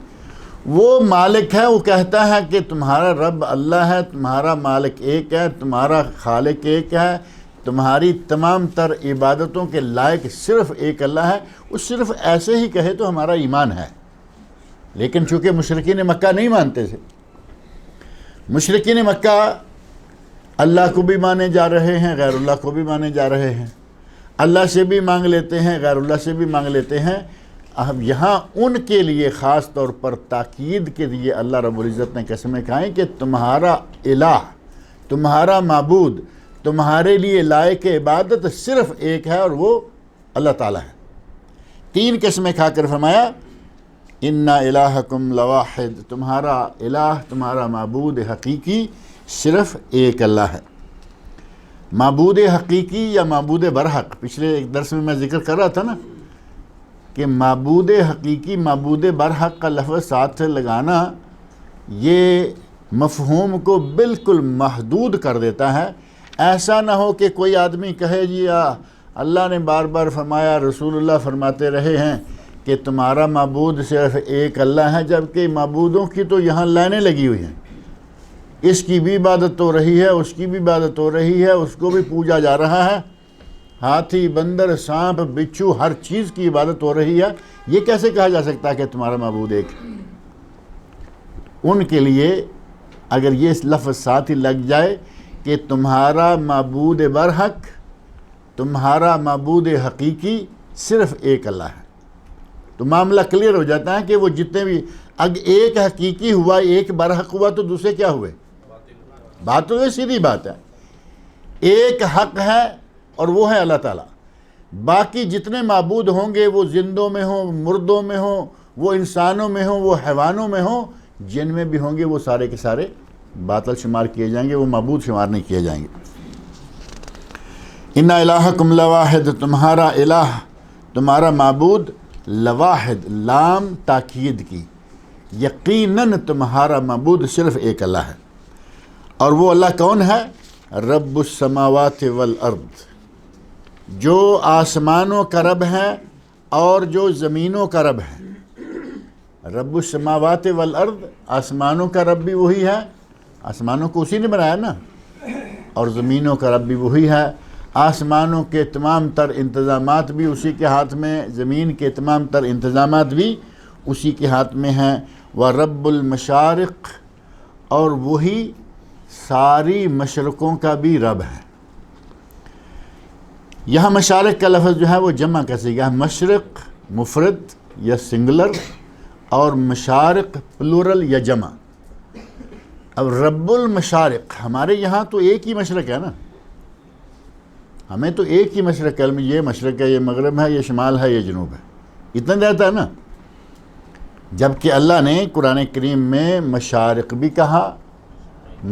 Speaker 2: وہ مالک ہے، وہ کہتا ہے کہ تمہارا رب اللہ ہے، تمہارا مالک ایک ہے، تمہارا خالق ایک ہے، تمہاری تمام تر عبادتوں کے لائق صرف ایک اللہ ہے۔ وہ صرف ایسے ہی کہے تو ہمارا ایمان ہے، لیکن چونکہ مشرکین مکہ نہیں مانتے تھے، مشرکین مکہ اللہ کو بھی مانے جا رہے ہیں، غیر اللہ کو بھی مانے جا رہے ہیں، اللہ سے بھی مانگ لیتے ہیں، غیر اللہ سے بھی مانگ لیتے ہیں۔ اب یہاں ان کے لیے خاص طور پر تاکید کے لیے اللہ رب العزت نے قسمیں کھائیں کہ تمہارا الہ، تمہارا معبود، تمہارے لیے لائق عبادت صرف ایک ہے، اور وہ اللہ تعالیٰ ہے۔ 3 قسمیں کھا کر فرمایا ان الہکم لواحد، تمہارا الہ، تمہارا معبود حقیقی صرف ایک اللہ ہے۔ معبود حقیقی یا معبود برحق، پچھلے ایک درس میں ذکر کر رہا تھا نا کہ معبود حقیقی، معبود برحق کا لفظ ساتھ لگانا یہ مفہوم کو بالکل محدود کر دیتا ہے۔ ایسا نہ ہو کہ کوئی آدمی کہے جی اللہ نے بار بار فرمایا، رسول اللہ فرماتے رہے ہیں کہ تمہارا معبود صرف ایک اللہ ہے، جبکہ معبودوں کی تو یہاں لائنیں لگی ہوئی ہیں، اس کی بھی عبادت ہو رہی ہے، اس کی بھی عبادت ہو رہی ہے، اس کو بھی پوجا جا رہا ہے، ہاتھی، بندر، سانپ، بچھو، ہر چیز کی عبادت ہو رہی ہے، یہ کیسے کہا جا سکتا ہے کہ تمہارا معبود ایک ہے؟ ان کے لیے اگر یہ لفظ ساتھ ہی لگ جائے کہ تمہارا معبود برحق، تمہارا معبود حقیقی صرف ایک اللہ ہے، تو معاملہ کلیئر ہو جاتا ہے کہ وہ جتنے بھی، اگر ایک حقیقی ہوا، ایک برحق ہوا، تو دوسرے کیا ہوئے؟ بات تو سیدھی بات ہے، ایک حق ہے اور وہ ہے اللہ تعالیٰ، باقی جتنے معبود ہوں گے وہ زندوں میں ہوں، مردوں میں ہوں، وہ انسانوں میں ہوں، وہ حیوانوں میں ہوں، جن میں بھی ہوں گے، وہ سارے کے سارے باطل شمار کیے جائیں گے، وہ معبود شمار نہیں کیے جائیں گے۔ ان الہکم لواحد، تمہارا الہ، تمہارا معبود لواحد، لام تاکید کی، یقیناً تمہارا معبود صرف ایک اللہ ہے۔ اور وہ اللہ کون ہے؟ رب السماوات والارض، جو آسمانوں کا رب ہے اور جو زمینوں کا رب ہے۔ رب السماوات والارض، آسمانوں کا رب بھی وہی ہے، آسمانوں کو اسی نے بنایا نا، اور زمینوں کا رب بھی وہی ہے۔ آسمانوں کے تمام تر انتظامات بھی اسی کے ہاتھ میں، زمین کے تمام تر انتظامات بھی اسی کے ہاتھ میں ہیں۔ وَرَبُّ الْمَشَارِقِ، اور وہی ساری مشرقوں کا بھی رب ہے۔ یہاں مشارق کا لفظ جو ہے وہ جمع کا صیغہ ہے، مشرق مفرد یا سنگولر، اور مشارق پلورل یا جمع۔ اب رب المشارق، ہمارے یہاں تو ایک ہی مشرق ہے نا، ہمیں تو ایک ہی مشرق ہے، یہ مشرق ہے، یہ مغرب ہے، یہ شمال ہے، یہ جنوب ہے، اتنا رہتا ہے نا. جبکہ اللہ نے قرآن کریم میں مشارق بھی کہا،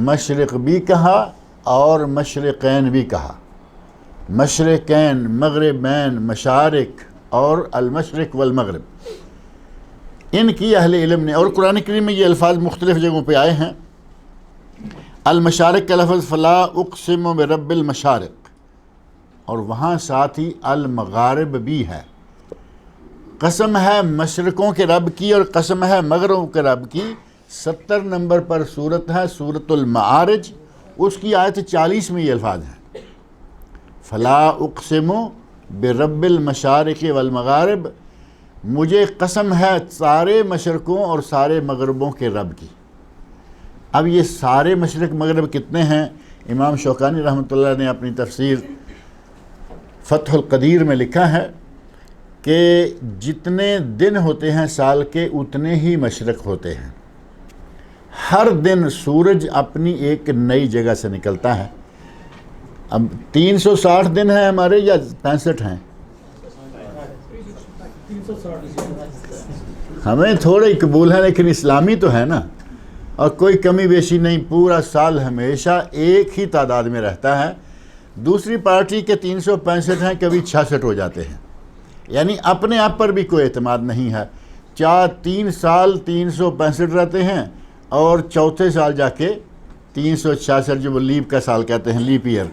Speaker 2: مشرق بھی کہا اور مشرقین بھی کہا. مشرقین، مغربین، مشارق اور المشرق والمغرب، ان کی اہل علم نے، اور قرآن کریم میں یہ الفاظ مختلف جگہوں پہ آئے ہیں. المشارق کا لفظ فلا اقسم برب المشارق، اور وہاں ساتھ ہی المغارب بھی ہے. قسم ہے مشرقوں کے رب کی اور قسم ہے مغربوں کے رب کی. 70 نمبر پر سورت ہے سورۃ المعارج، اس کی آیت 40 میں یہ الفاظ ہیں. فلا اقسم برب المشارق والمغارب، مجھے قسم ہے سارے مشرقوں اور سارے مغربوں کے رب کی. اب یہ سارے مشرق مغرب کتنے ہیں؟ امام شوکانی رحمۃ اللہ نے اپنی تفسیر فتح القدیر میں لکھا ہے کہ جتنے دن ہوتے ہیں سال کے اتنے ہی مشرق ہوتے ہیں. ہر دن سورج اپنی ایک نئی جگہ سے نکلتا ہے. اب 360 دن ہیں ہمارے یا 65 ہیں؟ ہمیں تھوڑے قبول ہیں لیکن اسلامی تو ہے نا، اور کوئی کمی بیشی نہیں، پورا سال ہمیشہ ایک ہی تعداد میں رہتا ہے. دوسری پارٹی کے 365 ہیں، کبھی 66 ہو جاتے ہیں، یعنی اپنے آپ پر بھی کوئی اعتماد نہیں ہے. 3 سال 365 رہتے ہیں اور چوتھے سال جا کے 366، جو وہ لیپ کا سال کہتے ہیں، لیپ ایئر.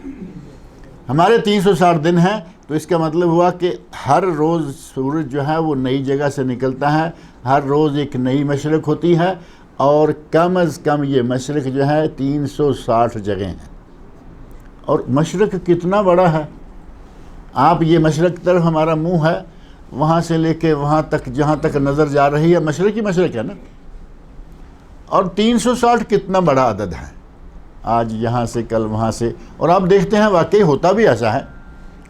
Speaker 2: ہمارے 360 دن ہیں، تو اس کا مطلب ہوا کہ ہر روز سورج جو ہے وہ نئی جگہ سے نکلتا ہے، ہر روز ایک نئی مشرق ہوتی ہے، اور کم از کم یہ مشرق جو ہے 360 جگہیں ہیں. اور مشرق کتنا بڑا ہے! آپ یہ مشرق کی طرف ہمارا منہ ہے، وہاں سے لے کے وہاں تک جہاں تک نظر جا رہی ہے مشرق ہی مشرق ہے نا. اور 360 کتنا بڑا عدد ہے، آج یہاں سے کل وہاں سے. اور آپ دیکھتے ہیں واقعی ہوتا بھی ایسا ہے،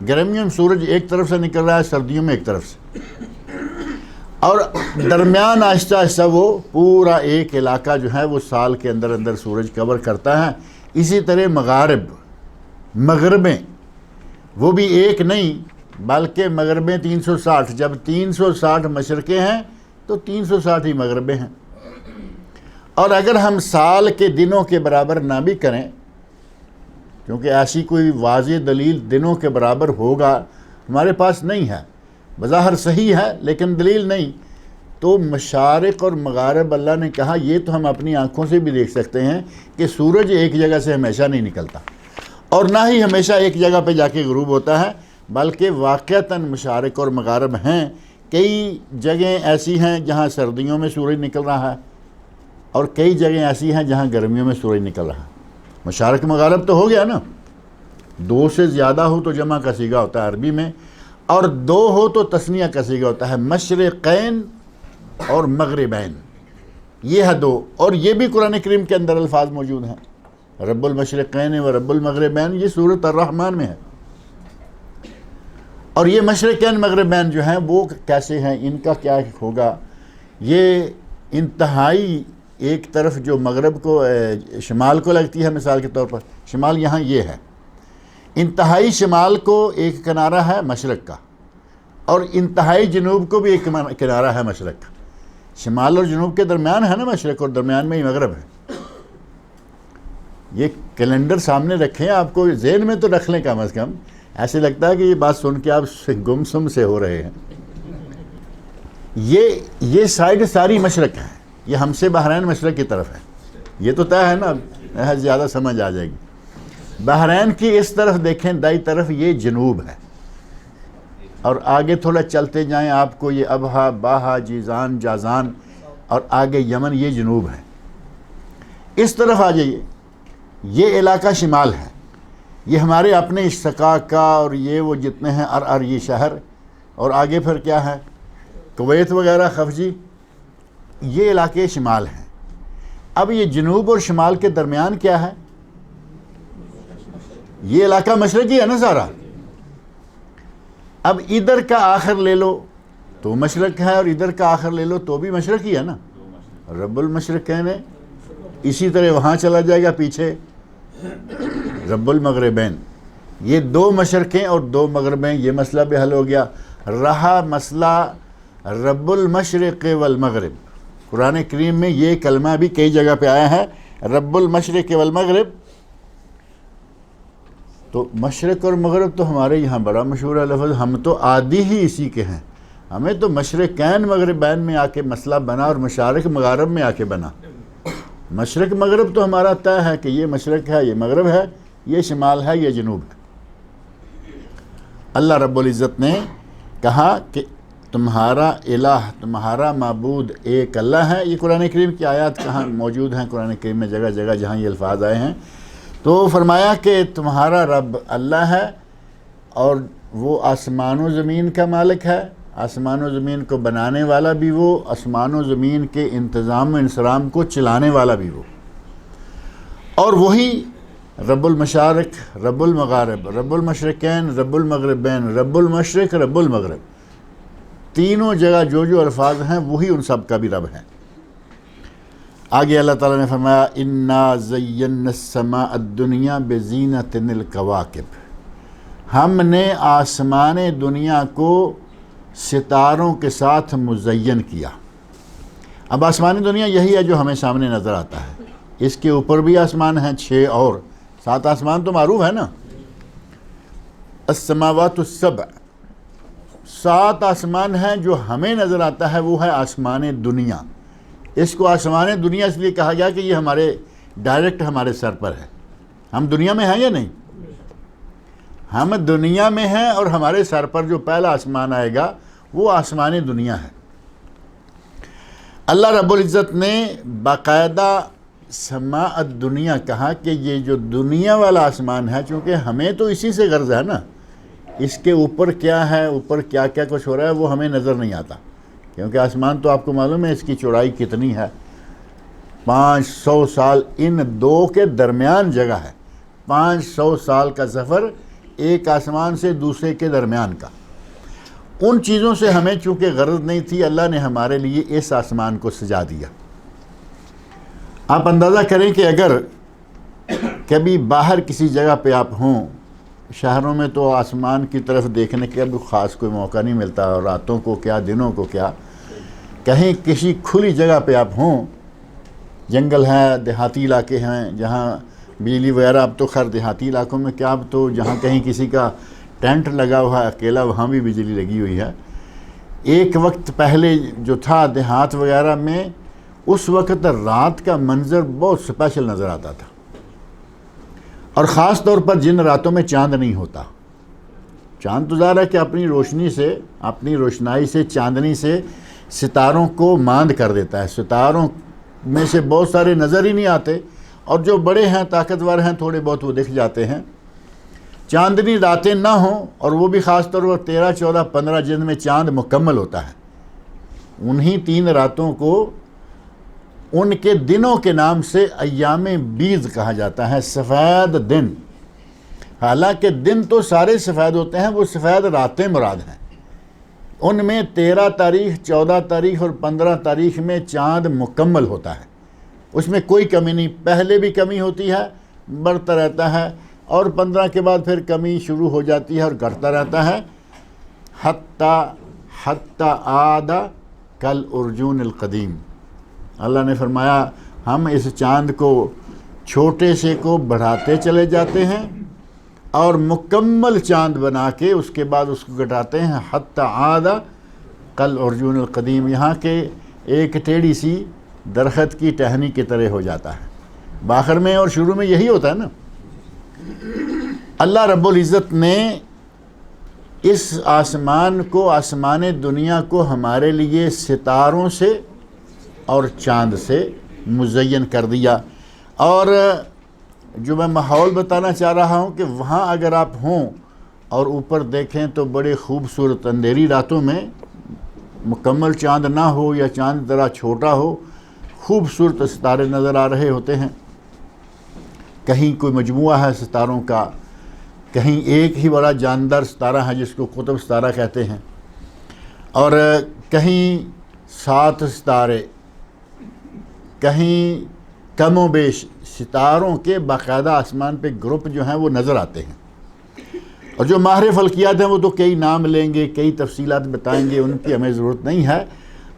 Speaker 2: گرمیوں میں سورج ایک طرف سے نکل رہا ہے، سردیوں میں ایک طرف سے، اور درمیان آہستہ آہستہ وہ پورا ایک علاقہ جو ہے وہ سال کے اندر اندر سورج کور کرتا ہے. اسی طرح مغربیں وہ بھی ایک نہیں بلکہ مغربیں 360. جب 360 مشرقیں ہیں تو 360 ہی مغربیں ہیں. اور اگر ہم سال کے دنوں کے برابر نہ بھی کریں، کیونکہ ایسی کوئی واضح دلیل دنوں کے برابر ہوگا ہمارے پاس نہیں ہے، بظاہر صحیح ہے لیکن دلیل نہیں، تو مشارق اور مغارب اللہ نے کہا یہ تو ہم اپنی آنکھوں سے بھی دیکھ سکتے ہیں کہ سورج ایک جگہ سے ہمیشہ نہیں نکلتا، اور نہ ہی ہمیشہ ایک جگہ پہ جا کے غروب ہوتا ہے، بلکہ واقعتاً مشارق اور مغارب ہیں. کئی جگہیں ایسی ہیں جہاں سردیوں میں سورج نکل رہا ہے، اور کئی جگہیں ایسی ہیں جہاں گرمیوں میں سورج نکل رہا ہے. مشارق مغارب تو ہو گیا نا، 2 سے زیادہ ہو تو جمع کا صیغہ ہوتا ہے عربی میں، اور 2 ہو تو تثنیہ کا صیغہ ہوتا ہے. مشرقین اور مغربین، یہ ہے 2. اور یہ بھی قرآن کریم کے اندر الفاظ موجود ہیں، رب المشرقین و رب المغربین، یہ سورۃ الرحمن میں ہے. اور یہ مشرقین مغربین جو ہیں وہ کیسے ہیں، ان کا کیا ہوگا؟ یہ انتہائی ایک طرف جو مغرب کو شمال کو لگتی ہے، مثال کے طور پر شمال یہاں یہ ہے، انتہائی شمال کو ایک کنارہ ہے مشرق کا، اور انتہائی جنوب کو بھی ایک کنارہ ہے مشرق کا. شمال اور جنوب کے درمیان ہے نا مشرق، اور درمیان میں ہی مغرب ہے. یہ کیلنڈر سامنے رکھیں، آپ کو ذہن میں تو رکھ لیں کم از کم. ایسے لگتا ہے کہ یہ بات سن کے آپ گمسم سے ہو رہے ہیں. یہ سائڈ ساری مشرق ہے، یہ ہم سے بحرین مشرق کی طرف ہے، یہ تو طے ہے نا، زیادہ سمجھ آ جائے گی. بحرین کی اس طرف دیکھیں دائیں طرف، یہ جنوب ہے، اور آگے تھوڑا چلتے جائیں آپ کو یہ ابہا، باہا، جیزان، جازان، اور آگے یمن، یہ جنوب ہے. اس طرف آ جائیے، یہ علاقہ شمال ہے، یہ ہمارے اپنے اشتقاق کا، اور یہ وہ جتنے ہیں یہ شہر، اور آگے پھر کیا ہے، کویت وغیرہ، خفجی، یہ علاقے شمال ہیں. اب یہ جنوب اور شمال کے درمیان کیا ہے؟ یہ علاقہ مشرقی ہے نا سارا. اب ادھر کا آخر لے لو تو مشرق ہے، اور ادھر کا آخر لے لو تو بھی مشرقی ہے نا. رب المشرقین اسی طرح وہاں چلا جائے گا پیچھے رب المغربین، یہ 2 مشرقیں اور 2 مغربیں، یہ مسئلہ بھی حل ہو گیا۔ رہا مسئلہ رب المشرق والمغرب، قرآن کریم میں یہ کلمہ بھی کئی جگہ پہ آیا ہے، رب المشرق والمغرب۔ تو مشرق اور مغرب تو ہمارے یہاں بڑا مشہور ہے لفظ، ہم تو عادی ہی اسی کے ہیں، ہمیں تو مشرقین مغربین میں آ کے مسئلہ بنا اور مشارق مغارب میں آ کے بنا۔ مشرق مغرب تو ہمارا طے ہے کہ یہ مشرق ہے، یہ مغرب ہے، یہ شمال ہے، یہ جنوب ہے۔ اللہ رب العزت نے کہا کہ تمہارا الہ، تمہارا معبود ایک اللہ ہے۔ یہ قرآن کریم کی آیات کہاں موجود ہیں؟ قرآن کریم میں جگہ جگہ جہاں یہ الفاظ آئے ہیں، تو فرمایا کہ تمہارا رب اللہ ہے اور وہ آسمان و زمین کا مالک ہے، آسمان و زمین کو بنانے والا بھی وہ، آسمان و زمین کے انتظام و انصرام کو چلانے والا بھی وہ، اور وہی رب المشارق، رب المغارب، رب المشرقین، رب المغربین، رب المشرق، رب المغرب، تینوں جگہ جو الفاظ ہیں وہی ان سب کا بھی رب ہے۔ آگے اللہ تعالیٰ نے فرمایا اِنَّا زَيَّنَّا السَّمَاءَ الدُّنْيَا بِزِينَةٍ الْكَوَاكِبِ، ہم نے آسمان دنیا کو ستاروں کے ساتھ مزین کیا۔ اب آسمان دنیا یہی ہے جو ہمیں سامنے نظر آتا ہے، اس کے اوپر بھی آسمان ہیں 6 اور 7 آسمان تو معروف ہے نا، السماوات السبع، 7 آسمان ہیں جو ہمیں نظر آتا ہے، وہ ہے آسمان دنیا۔ اس کو آسمان دنیا اس لیے کہا گیا کہ یہ ہمارے ڈائریکٹ ہمارے سر پر ہے۔ ہم دنیا میں ہیں یا نہیں؟ ہم دنیا میں ہیں اور ہمارے سر پر جو پہلا آسمان آئے گا وہ آسمان دنیا ہے۔ اللہ رب العزت نے باقاعدہ سماء الدنیا کہا کہ یہ جو دنیا والا آسمان ہے، چونکہ ہمیں تو اسی سے غرض ہے نا، اس کے اوپر کیا ہے، اوپر کیا کیا کچھ ہو رہا ہے وہ ہمیں نظر نہیں آتا، کیونکہ آسمان تو آپ کو معلوم ہے اس کی چوڑائی کتنی ہے، 500 سال ان 2 کے درمیان جگہ ہے، 500 سال کا سفر ایک آسمان سے دوسرے کے درمیان کا۔ ان چیزوں سے ہمیں چونکہ غرض نہیں تھی، اللہ نے ہمارے لیے اس آسمان کو سجا دیا۔ آپ اندازہ کریں کہ اگر کبھی باہر کسی جگہ پہ آپ ہوں، شہروں میں تو آسمان کی طرف دیکھنے کا بھی خاص کوئی موقع نہیں ملتا، اور راتوں کو کیا دنوں کو کیا، کہیں کسی کھلی جگہ پہ آپ ہوں، جنگل ہے، دیہاتی علاقے ہیں جہاں بجلی وغیرہ، اب تو خیر دیہاتی علاقوں میں کیا، اب تو جہاں کہیں کسی کا ٹینٹ لگا ہوا ہے اکیلا، وہاں بھی بجلی لگی ہوئی ہے۔ ایک وقت پہلے جو تھا دیہات وغیرہ میں، اس وقت رات کا منظر بہت سپیشل نظر آتا تھا، اور خاص طور پر جن راتوں میں چاند نہیں ہوتا۔ چاند تو ظاہر ہے کہ اپنی روشنی سے، اپنی روشنائی سے، چاندنی سے ستاروں کو ماند کر دیتا ہے، ستاروں میں سے بہت سارے نظر ہی نہیں آتے، اور جو بڑے ہیں طاقتور ہیں تھوڑے بہت وہ دکھ جاتے ہیں۔ چاندنی راتیں نہ ہوں، اور وہ بھی خاص طور پر 13، 14، 15 جن میں چاند مکمل ہوتا ہے، انہی 3 راتوں کو ان کے دنوں کے نام سے ایام بیض کہا جاتا ہے، سفید دن۔ حالانکہ دن تو سارے سفید ہوتے ہیں، وہ سفید راتیں مراد ہیں۔ ان میں 13 تاریخ، 14 تاریخ اور 15 تاریخ میں چاند مکمل ہوتا ہے، اس میں کوئی کمی نہیں، پہلے بھی کمی ہوتی ہے، بڑھتا رہتا ہے، اور 15 کے بعد پھر کمی شروع ہو جاتی ہے اور گھٹتا رہتا ہے، حتی عاد کالارجون القدیم۔ اللہ نے فرمایا ہم اس چاند کو چھوٹے سے کو بڑھاتے چلے جاتے ہیں اور مکمل چاند بنا کے اس کے بعد اس کو گھٹاتے ہیں، حتی عاد کالارجون القدیم، یہاں کے ایک ٹیڑھی سی درخت کی ٹہنی کی طرح ہو جاتا ہے۔ باخر میں اور شروع میں یہی ہوتا ہے نا۔ اللہ رب العزت نے اس آسمان کو، آسمان دنیا کو ہمارے لیے ستاروں سے اور چاند سے مزین کر دیا۔ اور جو میں ماحول بتانا چاہ رہا ہوں کہ وہاں اگر آپ ہوں اور اوپر دیکھیں تو بڑے خوبصورت اندھیری راتوں میں مکمل چاند نہ ہو یا چاند ذرا چھوٹا ہو، خوبصورت ستارے نظر آ رہے ہوتے ہیں۔ کہیں کوئی مجموعہ ہے ستاروں کا، کہیں ایک ہی بڑا جاندار ستارہ ہے جس کو قطب ستارہ کہتے ہیں، اور کہیں 7 ستارے، کہیں کم و بیش ستاروں کے باقاعدہ آسمان پہ گروپ جو ہیں وہ نظر آتے ہیں، اور جو ماہر فلکیات ہیں وہ تو کئی نام لیں گے، کئی تفصیلات بتائیں گے، ان کی ہمیں ضرورت نہیں ہے۔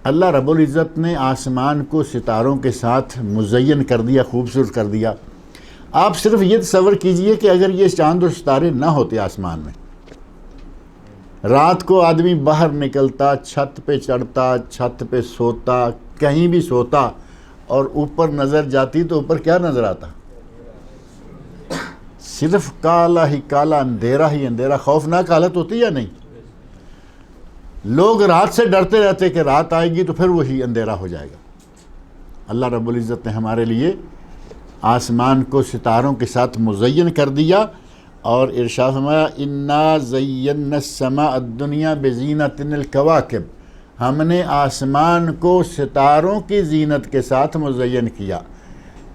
Speaker 2: اللہ رب العزت نے آسمان کو ستاروں کے ساتھ مزین کر دیا، خوبصورت کر دیا۔ آپ صرف یہ تصور کیجئے کہ اگر یہ چاند اور ستارے نہ ہوتے آسمان میں، رات کو آدمی باہر نکلتا، چھت پہ چڑھتا، چھت پہ سوتا، کہیں بھی سوتا، اور اوپر نظر جاتی تو اوپر کیا نظر آتا؟ صرف کالا ہی کالا، اندھیرا ہی اندھیرا۔ خوفناک حالت ہوتی یا نہیں؟ لوگ رات سے ڈرتے رہتے کہ رات آئے گی تو پھر وہی اندھیرا ہو جائے گا۔ اللہ رب العزت نے ہمارے لیے آسمان کو ستاروں کے ساتھ مزین کر دیا، اور ارشاد فرمایا انا زینا السماء الدنیا بزینۃ الکواکب، ہم نے آسمان کو ستاروں کی زینت کے ساتھ مزین کیا۔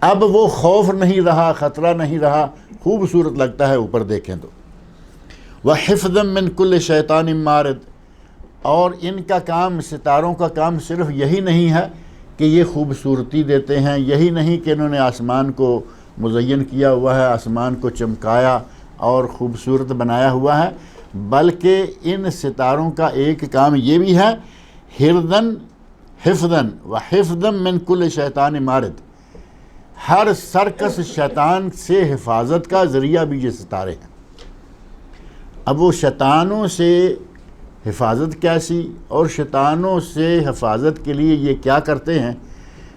Speaker 2: اب وہ خوف نہیں رہا، خطرہ نہیں رہا، خوبصورت لگتا ہے اوپر دیکھیں تو۔ وحفظا من کل شیطان مارد، اور ان کا کام، ستاروں کا کام صرف یہی نہیں ہے کہ یہ خوبصورتی دیتے ہیں، یہی نہیں کہ انہوں نے آسمان کو مزین کیا ہوا ہے، آسمان کو چمکایا اور خوبصورت بنایا ہوا ہے، بلکہ ان ستاروں کا ایک کام یہ بھی ہے، حفظاً وحفظاً من کل شیطان مارد، ہر سرکس شیطان سے حفاظت کا ذریعہ بھی یہ ستارے ہیں۔ اب وہ شیطانوں سے حفاظت کیسی، اور شیطانوں سے حفاظت کے لیے یہ کیا کرتے ہیں،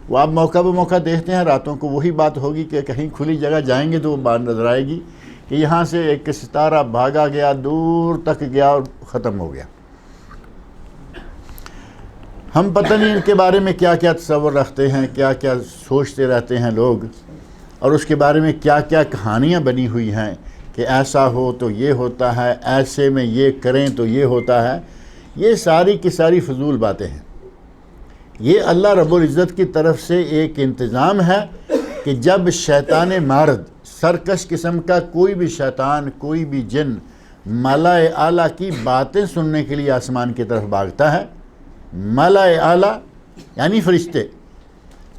Speaker 2: وہ آپ موقع بہ موقع دیکھتے ہیں راتوں کو۔ وہی بات ہوگی کہ کہیں کھلی جگہ جائیں گے تو وہ بات نظر آئے گی کہ یہاں سے ایک ستارہ بھاگا گیا، دور تک گیا اور ختم ہو گیا۔ ہم پتہ نہیں ان کے بارے میں کیا کیا تصور رکھتے ہیں، کیا کیا سوچتے رہتے ہیں لوگ، اور اس کے بارے میں کیا کیا کہانیاں بنی ہوئی ہیں کہ ایسا ہو تو یہ ہوتا ہے، ایسے میں یہ کریں تو یہ ہوتا ہے۔ یہ ساری کی ساری فضول باتیں ہیں۔ یہ اللہ رب العزت کی طرف سے ایک انتظام ہے کہ جب شیطان مارد، سرکش قسم کا کوئی بھی شیطان، کوئی بھی جن ملائے اعلیٰ کی باتیں سننے کے لیے آسمان کی طرف بھاگتا ہے، ملائے اعلیٰ یعنی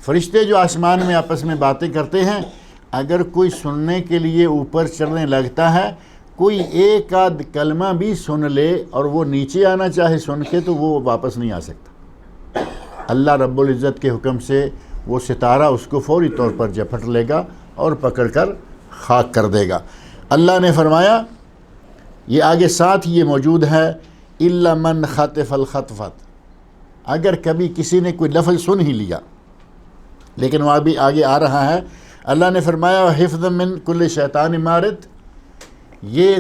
Speaker 2: فرشتے جو آسمان میں آپس میں باتیں کرتے ہیں، اگر کوئی سننے کے لیے اوپر چڑھنے لگتا ہے، کوئی ایک آدھ کلمہ بھی سن لے اور وہ نیچے آنا چاہے سن کے، تو وہ واپس نہیں آ سکتا۔ اللہ رب العزت کے حکم سے وہ ستارہ اس کو فوری طور پر جھپٹ لے گا اور پکڑ کر خاک کر دے گا۔ اللہ نے فرمایا، یہ آگے ساتھ یہ موجود ہے، اِلَّا مَنْ خَطِفَ الْخَطْفَةَ، اگر کبھی کسی نے کوئی لفظ سن ہی لیا، لیکن وہ ابھی آگے آ رہا ہے۔ اللہ نے فرمایا حفظ من کل شیطان مارد، یہ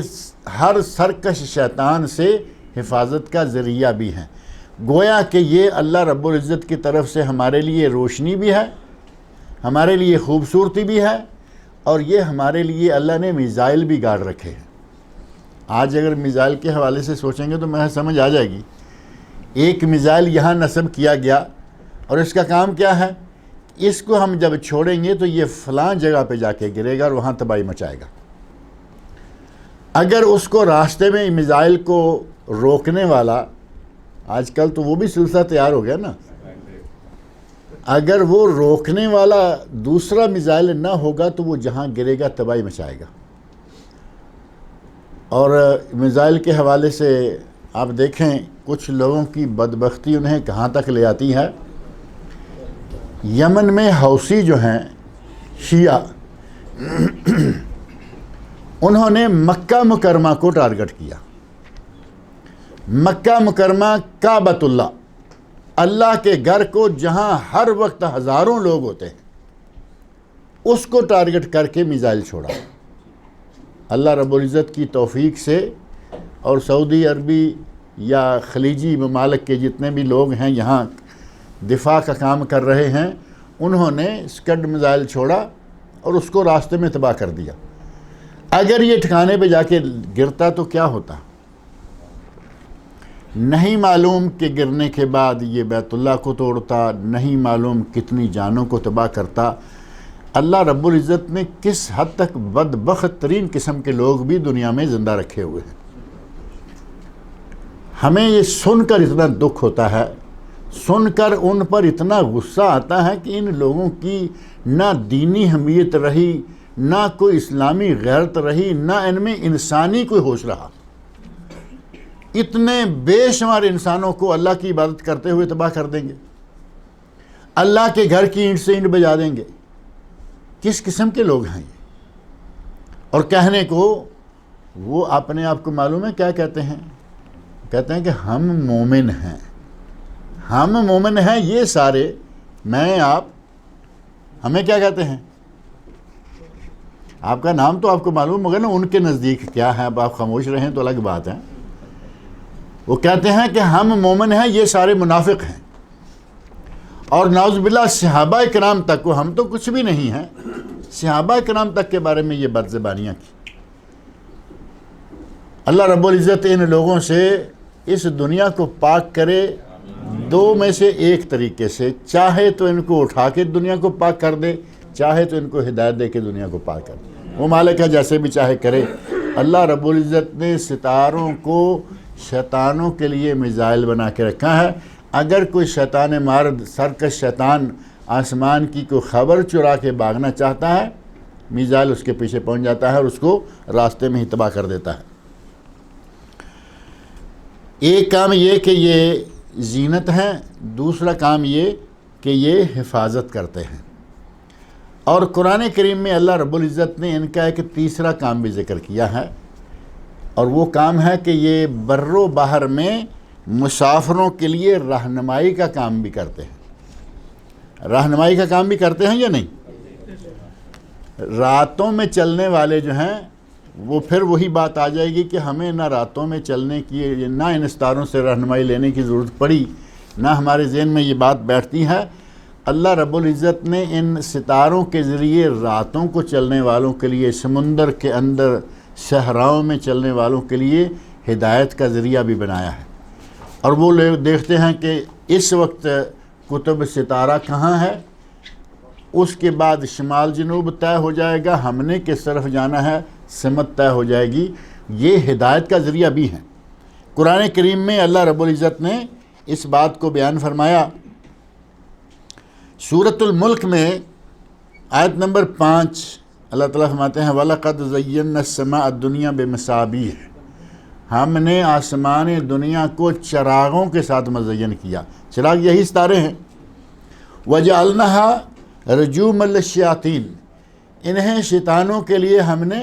Speaker 2: ہر سرکش شیطان سے حفاظت کا ذریعہ بھی ہیں۔ گویا کہ یہ اللہ رب العزت کی طرف سے ہمارے لیے روشنی بھی ہے، ہمارے لیے خوبصورتی بھی ہے، اور یہ ہمارے لیے اللہ نے میزائل بھی گاڑ رکھے ہیں۔ آج اگر میزائل کے حوالے سے سوچیں گے تو میں سمجھ آ جائے گی۔ ایک میزائل یہاں نصب کیا گیا، اور اس کا کام کیا ہے، اس کو ہم جب چھوڑیں گے تو یہ فلاں جگہ پہ جا کے گرے گا اور وہاں تباہی مچائے گا۔ اگر اس کو راستے میں میزائل کو روکنے والا، آج کل تو وہ بھی سلسلہ تیار ہو گیا نا، اگر وہ روکنے والا دوسرا میزائل نہ ہوگا تو وہ جہاں گرے گا تباہی مچائے گا۔ اور میزائل کے حوالے سے آپ دیکھیں کچھ لوگوں کی بدبختی انہیں کہاں تک لے آتی ہے۔ یمن میں حوثی جو ہیں شیعہ، انہوں نے مکہ مکرمہ کو ٹارگٹ کیا۔ مکہ مکرمہ کعبۃ اللہ، اللہ کے گھر کو جہاں ہر وقت ہزاروں لوگ ہوتے ہیں، اس کو ٹارگٹ کر کے میزائل چھوڑا۔ اللہ رب العزت کی توفیق سے، اور سعودی عربی یا خلیجی ممالک کے جتنے بھی لوگ ہیں یہاں دفاع کا کام کر رہے ہیں، انہوں نے اسکڈ میزائل چھوڑا اور اس کو راستے میں تباہ کر دیا۔ اگر یہ ٹھکانے پہ جا کے گرتا تو کیا ہوتا؟ نہیں معلوم کہ گرنے کے بعد یہ بیت اللہ کو توڑتا، نہیں معلوم کتنی جانوں کو تباہ کرتا۔ اللہ رب العزت نے کس حد تک بدبخت ترین قسم کے لوگ بھی دنیا میں زندہ رکھے ہوئے ہیں۔ ہمیں یہ سن کر اتنا دکھ ہوتا ہے، سن کر ان پر اتنا غصہ آتا ہے کہ ان لوگوں کی نہ دینی حمیت رہی، نہ کوئی اسلامی غیرت رہی، نہ ان میں انسانی کوئی ہوش رہا۔ اتنے بے شمار انسانوں کو اللہ کی عبادت کرتے ہوئے تباہ کر دیں گے، اللہ کے گھر کی اینٹ سے اینٹ بجا دیں گے۔ کس قسم کے لوگ ہیں یہ؟ اور کہنے کو وہ اپنے آپ کو معلوم ہے کیا کہتے ہیں؟ کہتے ہیں کہ ہم مومن ہیں، ہم مومن ہیں۔ یہ سارے میں آپ ہمیں کیا کہتے ہیں؟ آپ کا نام تو آپ کو معلوم ہوگا نا ان کے نزدیک کیا ہے، اب آپ خاموش رہیں تو الگ بات ہے۔ وہ کہتے ہیں کہ ہم مومن ہیں، یہ سارے منافق ہیں۔ اور نعوذ باللہ صحابہ کرام تک کو، ہم تو کچھ بھی نہیں ہیں، صحابہ کرام تک کے بارے میں یہ بد زبانیاں کی۔ اللہ رب العزت ان لوگوں سے اس دنیا کو پاک کرے دو میں سے ایک طریقے سے، چاہے تو ان کو اٹھا کے دنیا کو پاک کر دے، چاہے تو ان کو ہدایت دے کے دنیا کو پاک کر دے۔ وہ مالک ہے، جیسے بھی چاہے کرے۔ اللہ رب العزت نے ستاروں کو شیطانوں کے لیے میزائل بنا کے رکھا ہے۔ اگر کوئی شیطان مارد، سرکش شیطان آسمان کی کوئی خبر چرا کے بھاگنا چاہتا ہے، میزائل اس کے پیچھے پہنچ جاتا ہے اور اس کو راستے میں ہی تباہ کر دیتا ہے۔ ایک کام یہ کہ یہ زینت ہے، دوسرا کام یہ کہ یہ حفاظت کرتے ہیں۔ اور قرآن کریم میں اللہ رب العزت نے ان کا ایک تیسرا کام بھی ذکر کیا ہے، اور وہ کام ہے کہ یہ بر و بحر میں مسافروں کے لیے رہنمائی کا کام بھی کرتے ہیں۔ رہنمائی کا کام بھی کرتے ہیں یا نہیں؟ راتوں میں چلنے والے جو ہیں وہ پھر وہی بات آ جائے گی کہ ہمیں نہ راتوں میں چلنے کی، نہ ان ستاروں سے رہنمائی لینے کی ضرورت پڑی، نہ ہمارے ذہن میں یہ بات بیٹھتی ہے۔ اللہ رب العزت نے ان ستاروں کے ذریعے راتوں کو چلنے والوں کے لیے، سمندر کے اندر صحراؤں میں چلنے والوں کے لیے ہدایت کا ذریعہ بھی بنایا ہے۔ اور وہ لوگ دیکھتے ہیں کہ اس وقت قطب ستارہ کہاں ہے، اس کے بعد شمال جنوب طے ہو جائے گا، ہم نے کس طرف جانا ہے، سمت طے ہو جائے گی۔ یہ ہدایت کا ذریعہ بھی ہے۔ قرآن کریم میں اللہ رب العزت نے اس بات کو بیان فرمایا۔ سورۃ الملک میں آیت نمبر 5 اللہ تعالیٰ فرماتے ہیں وَلَقَدْ زَيَّنَّا السَّمَاءَ الدُّنْيَا بِمَصَابِيحَ، ہم نے آسمان دنیا کو چراغوں کے ساتھ مزین کیا۔ چراغ یہی ستارے ہیں۔ وَجَعَلْنَاهَا رُجُومًا لِلشَّيَاطِينِ، انہیں شیطانوں کے لیے ہم نے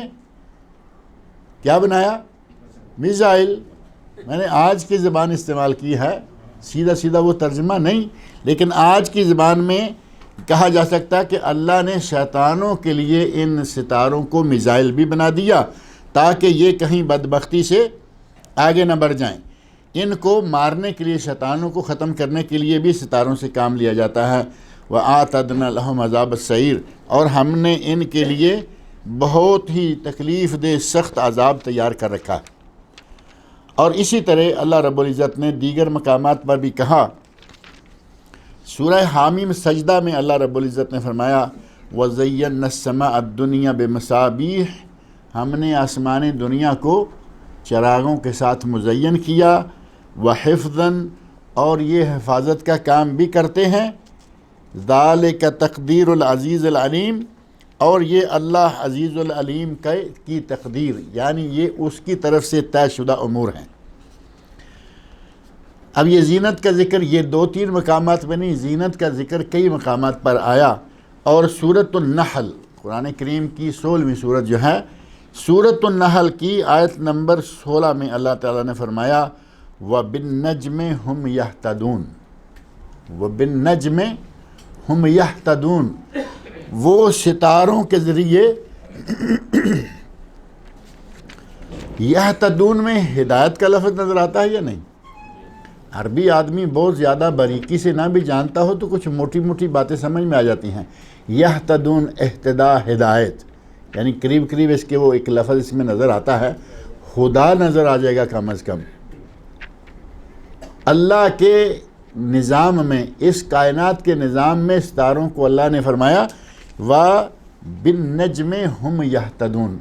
Speaker 2: کیا بنایا؟ میزائل۔ میں نے آج کی زبان استعمال کی ہے، سیدھا سیدھا وہ ترجمہ نہیں، لیکن آج کی زبان میں کہا جا سکتا ہے کہ اللہ نے شیطانوں کے لیے ان ستاروں کو میزائل بھی بنا دیا تاکہ یہ کہیں بدبختی سے آگے نہ بڑھ جائیں۔ ان کو مارنے کے لیے، شیطانوں کو ختم کرنے کے لیے بھی ستاروں سے کام لیا جاتا ہے۔ وَآتَدْنَا لَهُمْ عَذَابَ السَّعِيرِ، اور ہم نے ان کے لیے بہت ہی تکلیف دہ سخت عذاب تیار کر رکھا ہے۔ اور اسی طرح اللہ رب العزت نے دیگر مقامات پر بھی کہا۔ سورہ حامیم سجدہ میں اللہ رب العزت نے فرمایا وَزَيَّنَّا السَّمَاءَ الدُّنْيَا بِمَصَابِيحَ، ہم نے آسمان دنیا کو چراغوں کے ساتھ مزین کیا، وَحِفْظًا، اور یہ حفاظت کا کام بھی کرتے ہیں، ذَلِكَ تَقْدِيرُ الْعَزِيزِ الْعَلِيمِ، اور یہ اللہ عزیز العلیم کی تقدیر، یعنی یہ اس کی طرف سے طے شدہ امور ہیں۔ اب یہ زینت کا ذکر یہ 2-3 مقامات میں نہیں، زینت کا ذکر کئی مقامات پر آیا۔ اور سورۃ النحل، قرآن کریم کی 16ویں سورت جو ہے، سورۃ النحل کی آیت نمبر 16 میں اللہ تعالیٰ نے فرمایا وَبِالنَّجْمِ هُمْ يَهْتَدُونَ، وَبِالنَّجْمِ هُمْ يَهْتَدُونَ، وہ ستاروں کے ذریعے یہتدون میں ہدایت کا لفظ نظر آتا ہے یا نہیں؟ عربی آدمی بہت زیادہ باریکی سے نہ بھی جانتا ہو تو کچھ موٹی موٹی باتیں سمجھ میں آ جاتی ہیں۔ یہتدون، اہتدا، ہدایت، یعنی قریب قریب اس کے وہ ایک لفظ اس میں نظر آتا ہے، خدا نظر آ جائے گا کم از کم۔ اللہ کے نظام میں، اس کائنات کے نظام میں ستاروں کو اللہ نے فرمایا وَبِالنَّجْمِ هُمْ يَهْتَدُونَ،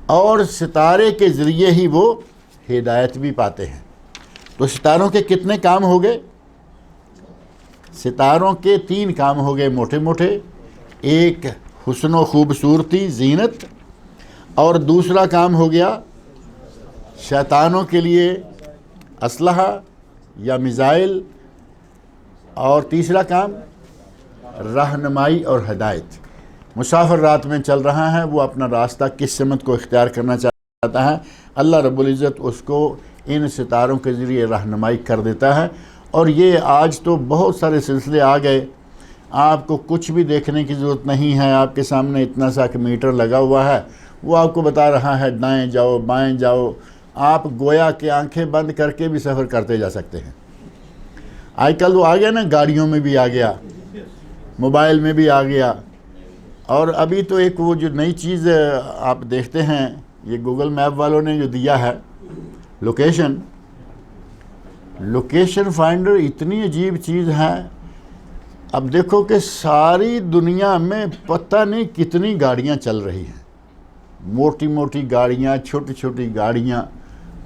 Speaker 2: اور ستارے کے ذریعے ہی وہ ہدایت بھی پاتے ہیں۔ تو ستاروں کے کتنے کام ہو گئے؟ ستاروں کے 3 کام ہو گئے موٹے موٹے، ایک حسن و خوبصورتی، زینت، اور دوسرا کام ہو گیا شیطانوں کے لیے اسلحہ یا میزائل، اور تیسرا کام رہنمائی اور ہدایت۔ مسافر رات میں چل رہا ہے، وہ اپنا راستہ کس سمت کو اختیار کرنا چاہتا ہے، اللہ رب العزت اس کو ان ستاروں کے ذریعے رہنمائی کر دیتا ہے۔ اور یہ آج تو بہت سارے سلسلے آ گئے، آپ کو کچھ بھی دیکھنے کی ضرورت نہیں ہے، آپ کے سامنے اتنا سا کہ میٹر لگا ہوا ہے، وہ آپ کو بتا رہا ہے دائیں جاؤ بائیں جاؤ، آپ گویا کہ آنکھیں بند کر کے بھی سفر کرتے جا سکتے ہیں۔ آج کل وہ آ گیا نا، گاڑیوں میں بھی آ گیا، موبائل میں بھی آ گیا، اور ابھی تو ایک وہ جو نئی چیز آپ دیکھتے ہیں، یہ گوگل میپ والوں نے جو دیا ہے لوکیشن فائنڈر، اتنی عجیب چیز ہے۔ اب دیکھو کہ ساری دنیا میں پتہ نہیں کتنی گاڑیاں چل رہی ہیں، موٹی موٹی گاڑیاں، چھوٹی چھوٹی گاڑیاں،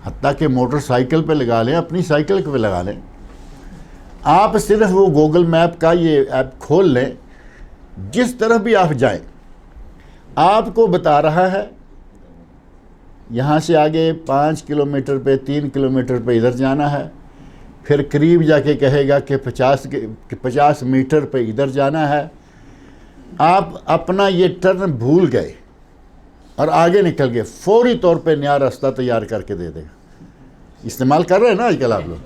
Speaker 2: حتیٰ کہ موٹر سائیکل پہ لگا لیں، اپنی سائیکل پہ لگا لیں۔ آپ صرف وہ گوگل میپ کا یہ ایپ کھول لیں، جس طرف بھی آپ جائیں آپ کو بتا رہا ہے یہاں سے آگے 5 کلومیٹر پہ 3 کلومیٹر پہ ادھر جانا ہے، پھر قریب جا کے کہے گا کہ 50 میٹر پہ ادھر جانا ہے۔ آپ اپنا یہ ٹرن بھول گئے اور آگے نکل گئے، فوری طور پہ نیا راستہ تیار کر کے دے دے گا۔ استعمال کر رہے ہیں نا آج کل آپ لوگ؟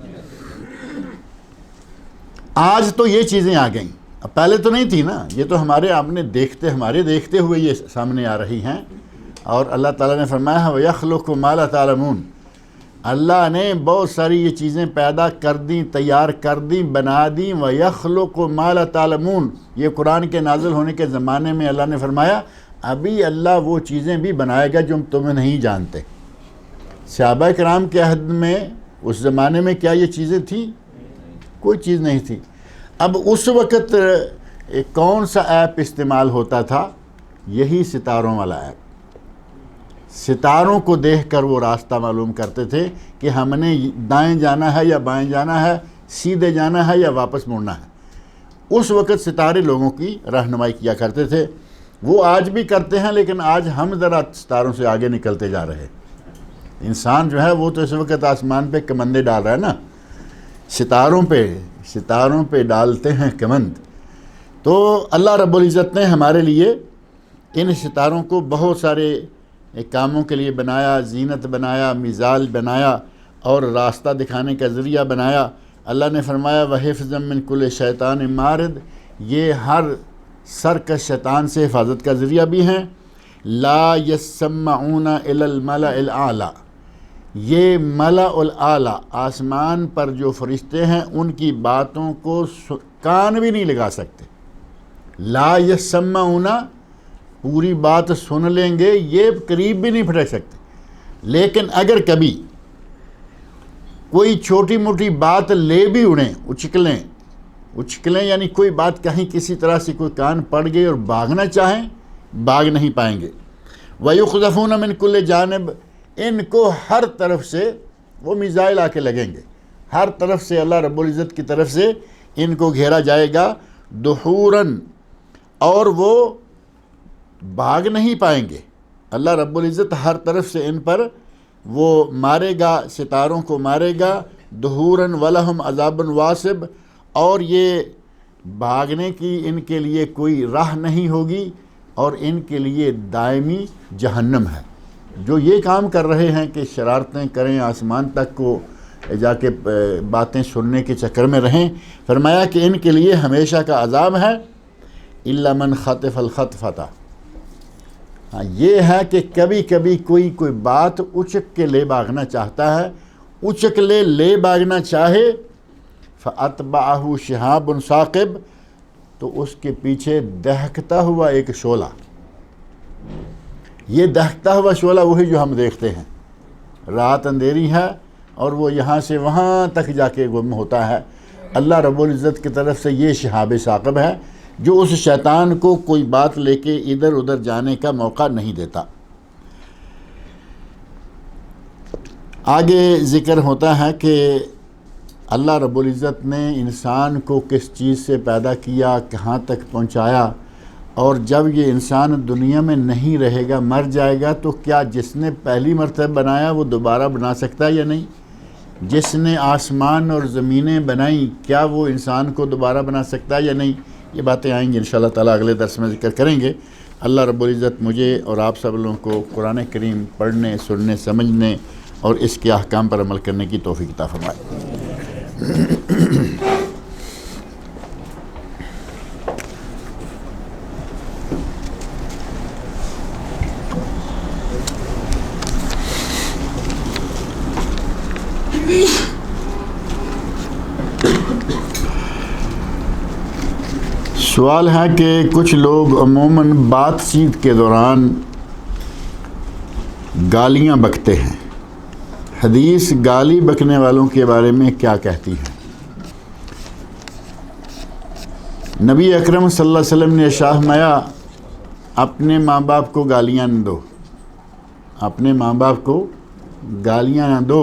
Speaker 2: آج تو یہ چیزیں آ گئیں، اب پہلے تو نہیں تھی نا، یہ تو ہمارے دیکھتے ہوئے یہ سامنے آ رہی ہیں۔ اور اللہ تعالیٰ نے فرمایا ہے وَيَخْلُقُ مَا لَا تَعْلَمُونَ، اللہ نے بہت ساری یہ چیزیں پیدا کر دیں، تیار کر دیں، بنا دیں۔ وَيَخْلُقُ مَا لَا تَعْلَمُونَ، یہ قرآن کے نازل ہونے کے زمانے میں اللہ نے فرمایا ابھی اللہ وہ چیزیں بھی بنائے گا جو تم نہیں جانتے۔ صحابہ کرام کے عہد میں اس زمانے میں کیا یہ چیزیں تھیں؟ کوئی چیز نہیں تھی۔ اب اس وقت کون سا ایپ استعمال ہوتا تھا؟ یہی ستاروں والا ایپ۔ ستاروں کو دیکھ کر وہ راستہ معلوم کرتے تھے کہ ہم نے دائیں جانا ہے یا بائیں جانا ہے، سیدھے جانا ہے یا واپس مڑنا ہے۔ اس وقت ستارے لوگوں کی رہنمائی کیا کرتے تھے، وہ آج بھی کرتے ہیں، لیکن آج ہم ذرا ستاروں سے آگے نکلتے جا رہے ہیں۔ انسان جو ہے وہ تو اس وقت آسمان پہ کمندے ڈال رہا ہے نا، ستاروں پہ ڈالتے ہیں کمند۔ تو اللہ رب العزت نے ہمارے لیے ان ستاروں کو بہت سارے کاموں کے لیے بنایا، زینت بنایا، میزائل بنایا، اور راستہ دکھانے کا ذریعہ بنایا۔ اللہ نے فرمایا وَحِفْظًا مِّن كُلِّ شَيْطَانٍ مَارِدٍ، یہ ہر سرکش شیطان سے حفاظت کا ذریعہ بھی ہیں۔ لا يَسَّمَّعُونَ إِلَى الْمَلَإِ الْأَعْلَى، یہ ملأ الاعلیٰ، آسمان پر جو فرشتے ہیں ان کی باتوں کو کان بھی نہیں لگا سکتے۔ لا يسمعون، پوری بات سن لیں گے، یہ قریب بھی نہیں پھٹک سکتے، لیکن اگر کبھی کوئی چھوٹی موٹی بات لے بھی اڑیں، اچکلیں یعنی کوئی بات کہیں کسی طرح سے کوئی کان پڑ گئی اور بھاگنا چاہیں، بھاگ نہیں پائیں گے۔ وَيُقْذَفُونَ مِن كُلِّ جانب، ان کو ہر طرف سے وہ میزائل آ کے لگیں گے، ہر طرف سے اللہ رب العزت کی طرف سے ان کو گھیرا جائے گا، دحوراً، اور وہ بھاگ نہیں پائیں گے۔ اللہ رب العزت ہر طرف سے ان پر وہ مارے گا، ستاروں کو مارے گا، دحوراً وَلَهُمْ عَذَابٌ وَاصِبٌ، اور یہ بھاگنے کی ان کے لیے کوئی راہ نہیں ہوگی، اور ان کے لیے دائمی جہنم ہے۔ جو یہ کام کر رہے ہیں کہ شرارتیں کریں، آسمان تک کو جا کے باتیں سننے کے چکر میں رہیں، فرمایا کہ ان کے لیے ہمیشہ کا عذاب ہے۔ إِلَّا مَنْ خَطِفَ الْخَطْفَةَ، ہاں یہ ہے کہ کبھی کبھی کوئی بات اچک کے لے بھاگنا چاہتا ہے، اچک لے بھاگنا چاہے، فَأَتْبَعَهُ شِهَابٌ ثَاقِبٌ، تو اس کے پیچھے دہکتا ہوا ایک شعلہ، یہ دہکتا ہوا شعلہ وہی جو ہم دیکھتے ہیں، رات اندھیری ہے اور وہ یہاں سے وہاں تک جا کے گم ہوتا ہے۔ اللہ رب العزت کی طرف سے یہ شہاب ثاقب ہے جو اس شیطان کو کوئی بات لے کے ادھر ادھر جانے کا موقع نہیں دیتا۔ آگے ذکر ہوتا ہے کہ اللہ رب العزت نے انسان کو کس چیز سے پیدا کیا، کہاں تک پہنچایا، اور جب یہ انسان دنیا میں نہیں رہے گا، مر جائے گا، تو کیا جس نے پہلی مرتبہ بنایا وہ دوبارہ بنا سکتا ہے یا نہیں؟ جس نے آسمان اور زمینیں بنائیں کیا وہ انسان کو دوبارہ بنا سکتا ہے یا نہیں؟ یہ باتیں آئیں گی انشاءاللہ تعالیٰ، اگلے درس میں ذکر کریں گے۔ اللہ رب العزت مجھے اور آپ سب لوگوں کو قرآن کریم پڑھنے، سننے، سمجھنے اور اس کے احکام پر عمل کرنے کی توفیق عطا فرمائے۔ سوال ہے کہ کچھ لوگ عموماً بات چیت کے دوران گالیاں بکتے ہیں، حدیث گالی بکنے والوں کے بارے میں کیا کہتی ہے؟ نبی اکرم صلی اللہ علیہ وسلم نے ارشاد فرمایا اپنے ماں باپ کو گالیاں نہ دو، اپنے ماں باپ کو گالیاں نہ دو۔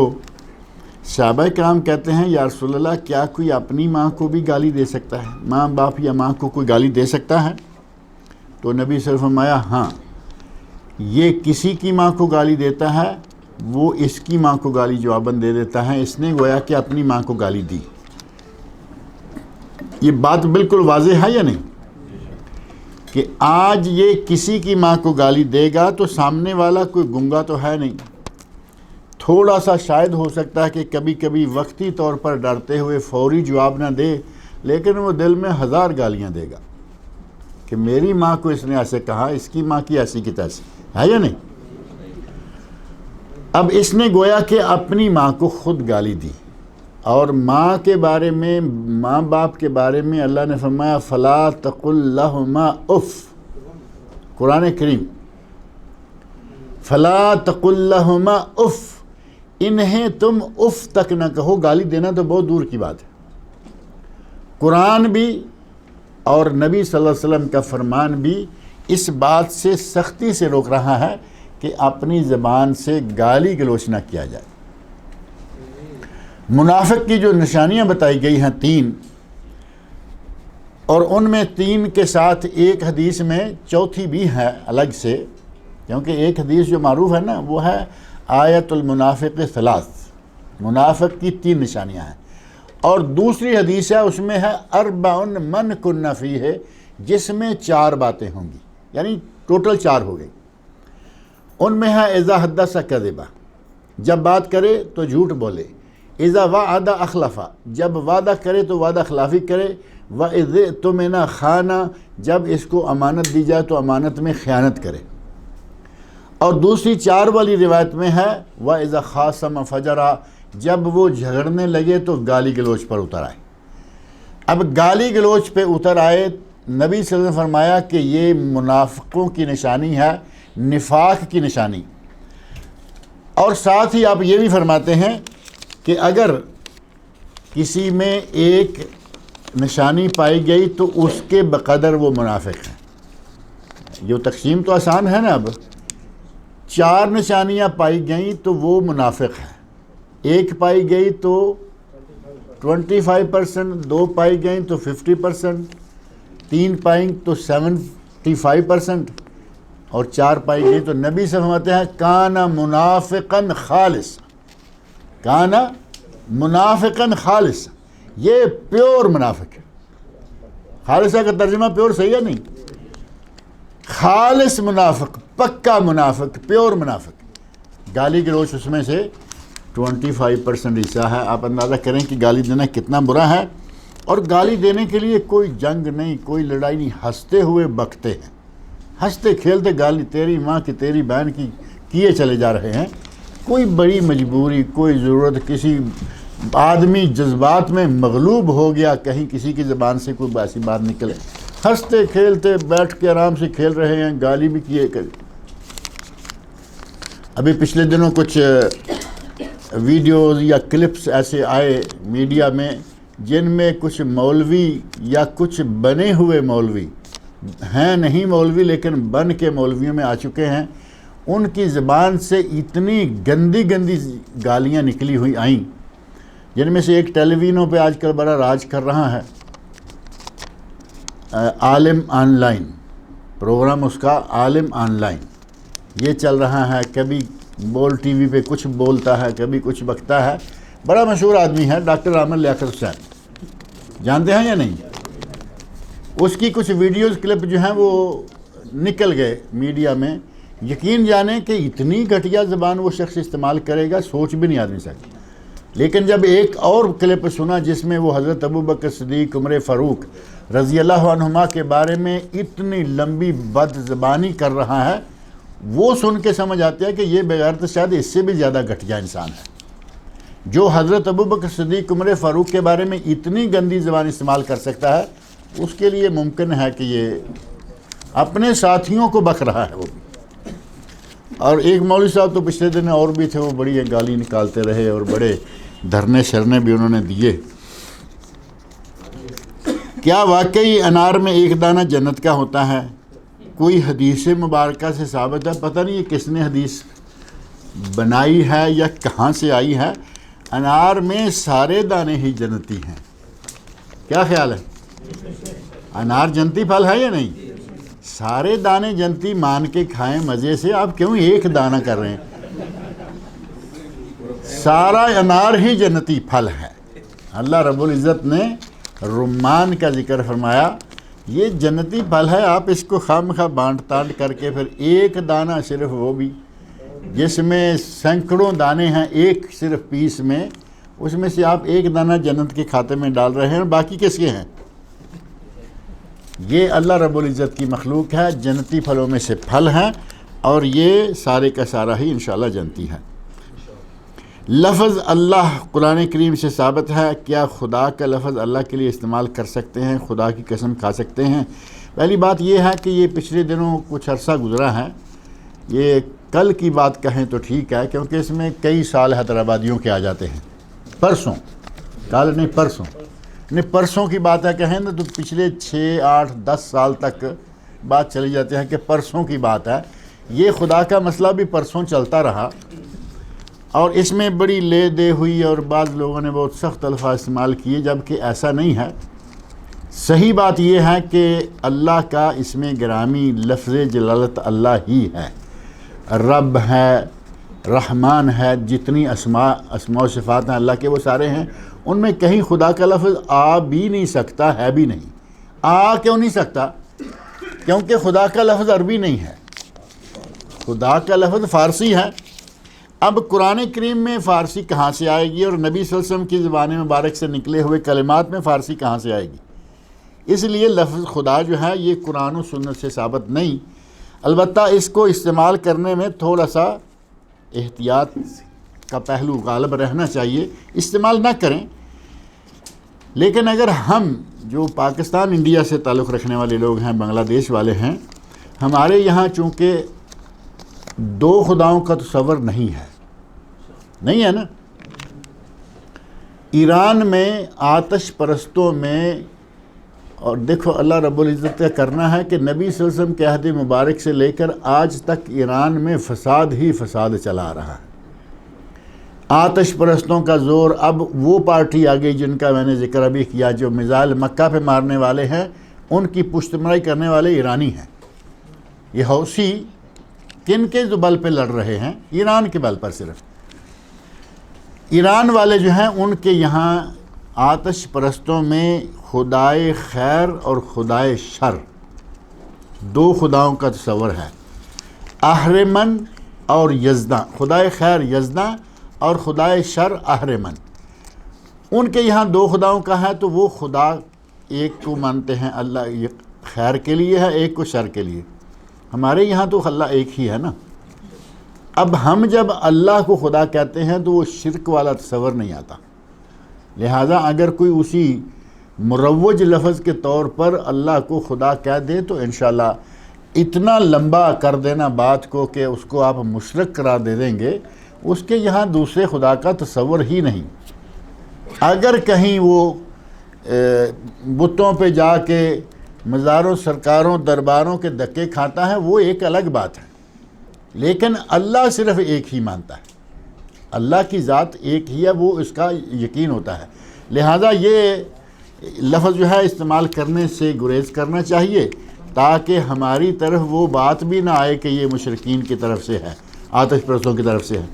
Speaker 2: صحابہ کرام کہتے ہیں یا رسول اللہ کیا کوئی اپنی ماں کو بھی گالی دے سکتا ہے؟ ماں باپ یا ماں کو کوئی گالی دے سکتا ہے؟ تو نبی صلی اللہ علیہ وسلم فرمایا ہاں، یہ کسی کی ماں کو گالی دیتا ہے وہ اس کی ماں کو گالی جواباً دے دیتا ہے، اس نے گویا کہ اپنی ماں کو گالی دی۔ یہ بات بالکل واضح ہے یا نہیں کہ آج یہ کسی کی ماں کو گالی دے گا تو سامنے والا کوئی گنگا تو ہے نہیں، تھوڑا سا شاید ہو سکتا ہے کہ کبھی کبھی وقتی طور پر ڈرتے ہوئے فوری جواب نہ دے، لیکن وہ دل میں 1000 گالیاں دے گا کہ میری ماں کو اس نے ایسے کہا، اس کی ماں کی ایسی کی تیسی، ہے یا نہیں؟ اب اس نے گویا کہ اپنی ماں کو خود گالی دی، اور ماں کے بارے میں، ماں باپ کے بارے میں اللہ نے فرمایا فَلَا تَقُلْ لَهُمَا اُف، قرآن کریم، فَلَا تَقُلْ لَهُمَا اُف، انہیں تم اف تک نہ کہو۔ گالی دینا تو بہت دور کی بات ہے، قرآن بھی اور نبی صلی اللہ علیہ وسلم کا فرمان بھی اس بات سے سختی سے روک رہا ہے کہ اپنی زبان سے گالی گلوچ نہ کیا جائے۔ منافق کی جو نشانیاں بتائی گئی ہیں 3، اور ان میں 3 کے ساتھ ایک حدیث میں چوتھی بھی ہے الگ سے، کیونکہ ایک حدیث جو معروف ہے نا وہ ہے آیت المنافق 3، منافق کی 3 نشانیاں ہیں، اور دوسری حدیث ہے اس میں ہے 4 من کن فیہ، جس میں 4 باتیں ہوں گی، یعنی ٹوٹل 4 ہو گئی۔ ان میں ہے اذا حدث کذب، جب بات کرے تو جھوٹ بولے، اذا وعد اخلف، جب وعدہ کرے تو وعدہ خلافی کرے، واذا اؤتمن خان، جب اس کو امانت دی جائے تو امانت میں خیانت کرے۔ اور دوسری 4 والی روایت میں ہے وَإِذَا خَاصَمَ فَجَرَ، جب وہ جھگڑنے لگے تو گالی گلوچ پر اتر آئے۔ اب گالی گلوچ پہ اتر آئے، نبی صلی اللہ علیہ وسلم نے فرمایا کہ یہ منافقوں کی نشانی ہے، نفاق کی نشانی۔ اور ساتھ ہی آپ یہ بھی فرماتے ہیں کہ اگر کسی میں ایک نشانی پائی گئی تو اس کے بقدر وہ منافق ہے۔ یہ تقسیم تو آسان ہے نا، اب 4 نشانیاں پائی گئیں تو وہ منافق ہے، 1 پائی گئی تو 25%، 2 پائی گئیں تو 50%، 3 پائیں تو 75%، اور 4 پائی گئی تو نبی سے فرماتے ہیں کانا منافقاً خالص، کانا منافقاً خالص، یہ پیور منافق ہے۔ خالصہ کا ترجمہ پیور صحیح ہے نہیں، خالص منافق، پکا منافق، پیور منافق۔ گالی گلوچ اس میں سے 25% حصہ ہے۔ آپ اندازہ کریں کہ گالی دینا کتنا برا ہے، اور گالی دینے کے لیے کوئی جنگ نہیں، کوئی لڑائی نہیں، ہنستے ہوئے بکتے ہیں، ہنستے کھیلتے گالی تیری ماں کی تیری بہن کی کیے چلے جا رہے ہیں۔ کوئی بڑی مجبوری، کوئی ضرورت، کسی آدمی جذبات میں مغلوب ہو گیا، کہیں کسی کی زبان سے کوئی ایسی بات نکلے، ہنستے کھیلتے بیٹھ کے آرام سے کھیل رہے ہیں، گالی بھی کیے کریں۔ ابھی پچھلے دنوں کچھ ویڈیوز یا کلپس ایسے آئے میڈیا میں جن میں کچھ مولوی یا کچھ بنے ہوئے مولوی ہیں، نہیں مولوی لیکن بن کے مولویوں میں آ چکے ہیں، ان کی زبان سے اتنی گندی گندی گالیاں نکلی ہوئی آئیں جن میں سے ایک ٹیلی ویژنوں پہ آج کل بڑا راج کر رہا ہے، عالم آن لائن پروگرام، اس کا عالم آن لائن یہ چل رہا ہے، کبھی بول ٹی وی پہ کچھ بولتا ہے، کبھی کچھ بکتا ہے، بڑا مشہور آدمی ہے ڈاکٹر عامر لیاقت حسین، جانتے ہیں یا نہیں؟ اس کی کچھ ویڈیوز کلپ جو ہیں وہ نکل گئے میڈیا میں، یقین جانیں کہ اتنی گھٹیا زبان وہ شخص استعمال کرے گا سوچ بھی نہیں آدمی سکتا۔ لیکن جب ایک اور کلپ سنا جس میں وہ حضرت ابوبکر صدیق، عمر فاروق رضی اللہ عنہما کے بارے میں اتنی لمبی بد زبانی کر رہا ہے، وہ سن کے سمجھ آتا ہے کہ یہ بغیرت شاید اس سے بھی زیادہ گھٹیا انسان ہے۔ جو حضرت ابوبکر صدیق، عمر فاروق کے بارے میں اتنی گندی زبان استعمال کر سکتا ہے، اس کے لیے ممکن ہے کہ یہ اپنے ساتھیوں کو بک رہا ہے وہ بھی۔ اور ایک مولوی صاحب تو پچھلے دن اور بھی تھے، وہ بڑی گالی نکالتے رہے اور بڑے دھرنے شرنے بھی انہوں نے دیے۔ کیا واقعی انار میں ایک دانہ جنت کا ہوتا ہے؟ کوئی حدیث مبارکہ سے ثابت ہے، پتہ نہیں یہ کس نے حدیث بنائی ہے یا کہاں سے آئی ہے۔ انار میں سارے دانے ہی جنتی ہیں، کیا خیال ہے؟ انار جنتی پھل ہے یا نہیں؟ سارے دانے جنتی مان کے کھائیں مزے سے، آپ کیوں ایک دانہ کر رہے ہیں؟ سارا انار ہی جنتی پھل ہے۔ اللہ رب العزت نے رمان کا ذکر فرمایا، یہ جنتی پھل ہے، آپ اس کو خواہ بانٹ تانٹ کر کے پھر ایک دانہ صرف، وہ بھی جس میں سینکڑوں دانے ہیں ایک صرف پیس میں، اس میں سے آپ ایک دانہ جنت کے کھاتے میں ڈال رہے ہیں، اور باقی کس کے ہیں؟ یہ اللہ رب العزت کی مخلوق ہے، جنتی پھلوں میں سے پھل ہیں، اور یہ سارے کا سارا ہی انشاءاللہ جنتی ہے۔ لفظ اللہ قرآن کریم سے ثابت ہے، کیا خدا کا لفظ اللہ کے لیے استعمال کر سکتے ہیں، خدا کی قسم کھا سکتے ہیں؟ پہلی بات یہ ہے کہ یہ پچھلے دنوں کچھ عرصہ گزرا ہے، یہ کل کی بات کہیں تو ٹھیک ہے، کیونکہ اس میں کئی سال حیدرآبادیوں کے آ جاتے ہیں۔ پرسوں، کل نہیں پرسوں، نہیں پرسوں کی بات ہے کہیں نا تو پچھلے 6، 8، 10 سال تک بات چلی جاتی ہے کہ پرسوں کی بات ہے۔ یہ خدا کا مسئلہ بھی پرسوں چلتا رہا، اور اس میں بڑی لے دے ہوئی، اور بعض لوگوں نے بہت سخت الفاظ استعمال کیے، جبکہ ایسا نہیں ہے۔ صحیح بات یہ ہے کہ اللہ کا اس میں گرامی لفظ جلالت اللہ ہی ہے، رب ہے، رحمان ہے، جتنی اسماء و صفات ہیں اللہ کے وہ سارے ہیں، ان میں کہیں خدا کا لفظ آ بھی نہیں سکتا، ہے بھی نہیں۔ آ کیوں نہیں سکتا؟ کیونکہ خدا کا لفظ عربی نہیں ہے، خدا کا لفظ فارسی ہے۔ اب قرآن کریم میں فارسی کہاں سے آئے گی، اور نبی صلی اللہ علیہ وسلم کی زبان مبارک سے نکلے ہوئے کلمات میں فارسی کہاں سے آئے گی؟ اس لیے لفظ خدا جو ہے یہ قرآن و سنت سے ثابت نہیں۔ البتہ اس کو استعمال کرنے میں تھوڑا سا احتیاط کا پہلو غالب رہنا چاہیے، استعمال نہ کریں۔ لیکن اگر ہم جو پاکستان انڈیا سے تعلق رکھنے والے لوگ ہیں، بنگلہ دیش والے ہیں، ہمارے یہاں چونکہ دو خداؤں کا تصور نہیں ہے نا۔ ایران میں آتش پرستوں میں، اور دیکھو اللہ رب العزت کا کرنا ہے کہ نبی صلی اللہ علیہ وسلم کے عہد مبارک سے لے کر آج تک ایران میں فساد ہی فساد چلا آ رہا ہے۔ آتش پرستوں کا زور، اب وہ پارٹی آ گئی جن کا میں نے ذکر ابھی کیا، جو میزائل مکہ پہ مارنے والے ہیں، ان کی پشت مرائی کرنے والے ایرانی ہیں۔ یہ حوثی کن کے بل پہ لڑ رہے ہیں؟ ایران کے بل پر صرف۔ ایران والے جو ہیں ان کے یہاں آتش پرستوں میں خدائے خیر اور خدائے شر، دو خداؤں کا تصور ہے، اہرمن اور یزداں، خدائے خیر یزداں اور خدائے شر اہرمن۔ ان کے یہاں دو خداؤں کا ہے، تو وہ خدا ایک کو مانتے ہیں اللہ خیر کے لیے ہے، ایک کو شر کے لیے۔ ہمارے یہاں تو اللہ ایک ہی ہے نا۔ اب ہم جب اللہ کو خدا کہتے ہیں تو وہ شرک والا تصور نہیں آتا، لہٰذا اگر کوئی اسی مروج لفظ کے طور پر اللہ کو خدا کہہ دے تو انشاءاللہ اتنا لمبا کر دینا بات کو کہ اس کو آپ مشرک قرار دے دیں گے، اس کے یہاں دوسرے خدا کا تصور ہی نہیں۔ اگر کہیں وہ بتوں پہ جا کے مزاروں، سرکاروں، درباروں کے دھکے کھاتا ہے وہ ایک الگ بات ہے، لیکن اللہ صرف ایک ہی مانتا ہے۔ اللہ کی ذات ایک ہی ہے، وہ اس کا یقین ہوتا ہے۔ لہذا یہ لفظ جو ہے استعمال کرنے سے گریز کرنا چاہیے، تاکہ ہماری طرف وہ بات بھی نہ آئے کہ یہ مشرکین کی طرف سے ہے، آتش پرستوں کی طرف سے ہے۔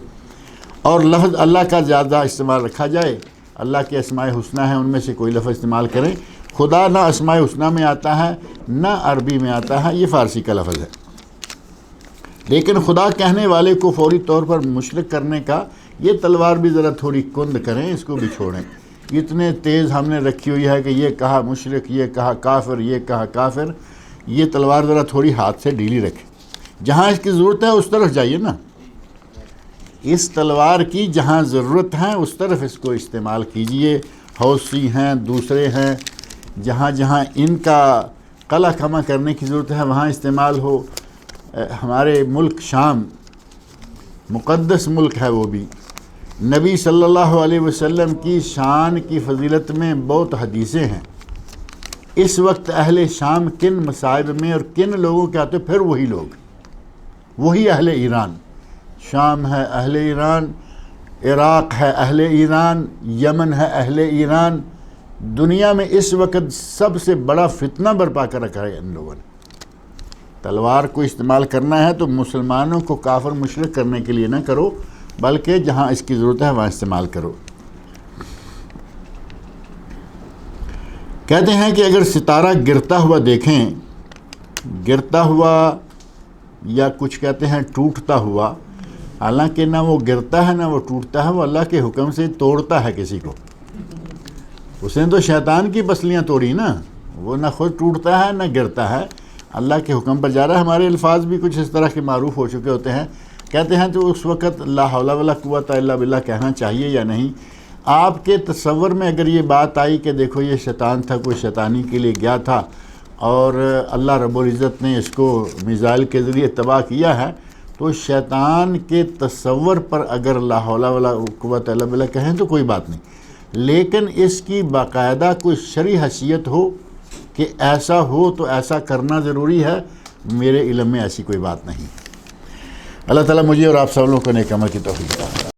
Speaker 2: اور لفظ اللہ کا زیادہ استعمال رکھا جائے، اللہ کے اسماء حسنہ ہیں، ان میں سے کوئی لفظ استعمال کریں۔ خدا نہ اسماء حسنہ میں آتا ہے نہ عربی میں آتا ہے، یہ فارسی کا لفظ ہے۔ لیکن خدا کہنے والے کو فوری طور پر مشرک کرنے کا یہ تلوار بھی ذرا تھوڑی کند کریں، اس کو بھی چھوڑیں۔ اتنے تیز ہم نے رکھی ہوئی ہے کہ یہ کہا مشرک، یہ کہا کافر، یہ کہا کافر، یہ تلوار ذرا تھوڑی ہاتھ سے ڈھیلی رکھیں۔ جہاں اس کی ضرورت ہے اس طرف جائیے نا، اس تلوار کی جہاں ضرورت ہے اس طرف اس کو استعمال کیجئے۔ حوثی ہیں، دوسرے ہیں، جہاں جہاں ان کا قلع کما کرنے کی ضرورت ہے وہاں استعمال ہو۔ ہمارے ملک شام مقدس ملک ہے، وہ بھی نبی صلی اللہ علیہ وسلم کی شان کی فضیلت میں بہت حدیثیں ہیں۔ اس وقت اہل شام کن مصائب میں اور کن لوگوں کے آتے، پھر وہی لوگ، وہی اہل ایران۔ شام ہے اہل ایران، عراق ہے اہل ایران، یمن ہے اہل ایران۔ دنیا میں اس وقت سب سے بڑا فتنہ برپا کر رکھا ہے ان لوگوں نے۔ تلوار کو استعمال کرنا ہے تو مسلمانوں کو کافر مشرک کرنے کے لیے نہ کرو، بلکہ جہاں اس کی ضرورت ہے وہاں استعمال کرو۔ کہتے ہیں کہ اگر ستارہ گرتا ہوا دیکھیں، گرتا ہوا یا کچھ کہتے ہیں ٹوٹتا ہوا، حالانکہ نہ وہ گرتا ہے نہ وہ ٹوٹتا ہے، وہ اللہ کے حکم سے توڑتا ہے کسی کو۔ اس نے تو شیطان کی پسلیاں توڑی نا، وہ نہ خود ٹوٹتا ہے نہ گرتا ہے، اللہ کے حکم پر جا رہا ہے۔ ہمارے الفاظ بھی کچھ اس طرح کے معروف ہو چکے ہوتے ہیں، کہتے ہیں تو اس وقت لا حول ولا قوت الا باللہ کہنا چاہیے یا نہیں۔ آپ کے تصور میں اگر یہ بات آئی کہ دیکھو یہ شیطان تھا، کوئی شیطانی کے لیے گیا تھا اور اللہ رب العزت نے اس کو میزائل کے ذریعے تباہ کیا ہے، تو شیطان کے تصور پر اگر لا حول ولا قوت الا باللہ کہیں تو کوئی بات نہیں، لیکن اس کی باقاعدہ کوئی شرعی حیثیت ہو کہ ایسا ہو تو ایسا کرنا ضروری ہے، میرے علم میں ایسی کوئی بات نہیں۔ اللہ تعالیٰ مجھے اور آپ سب لوگوں کو نیک عمل کی توفیق عطا فرمائے۔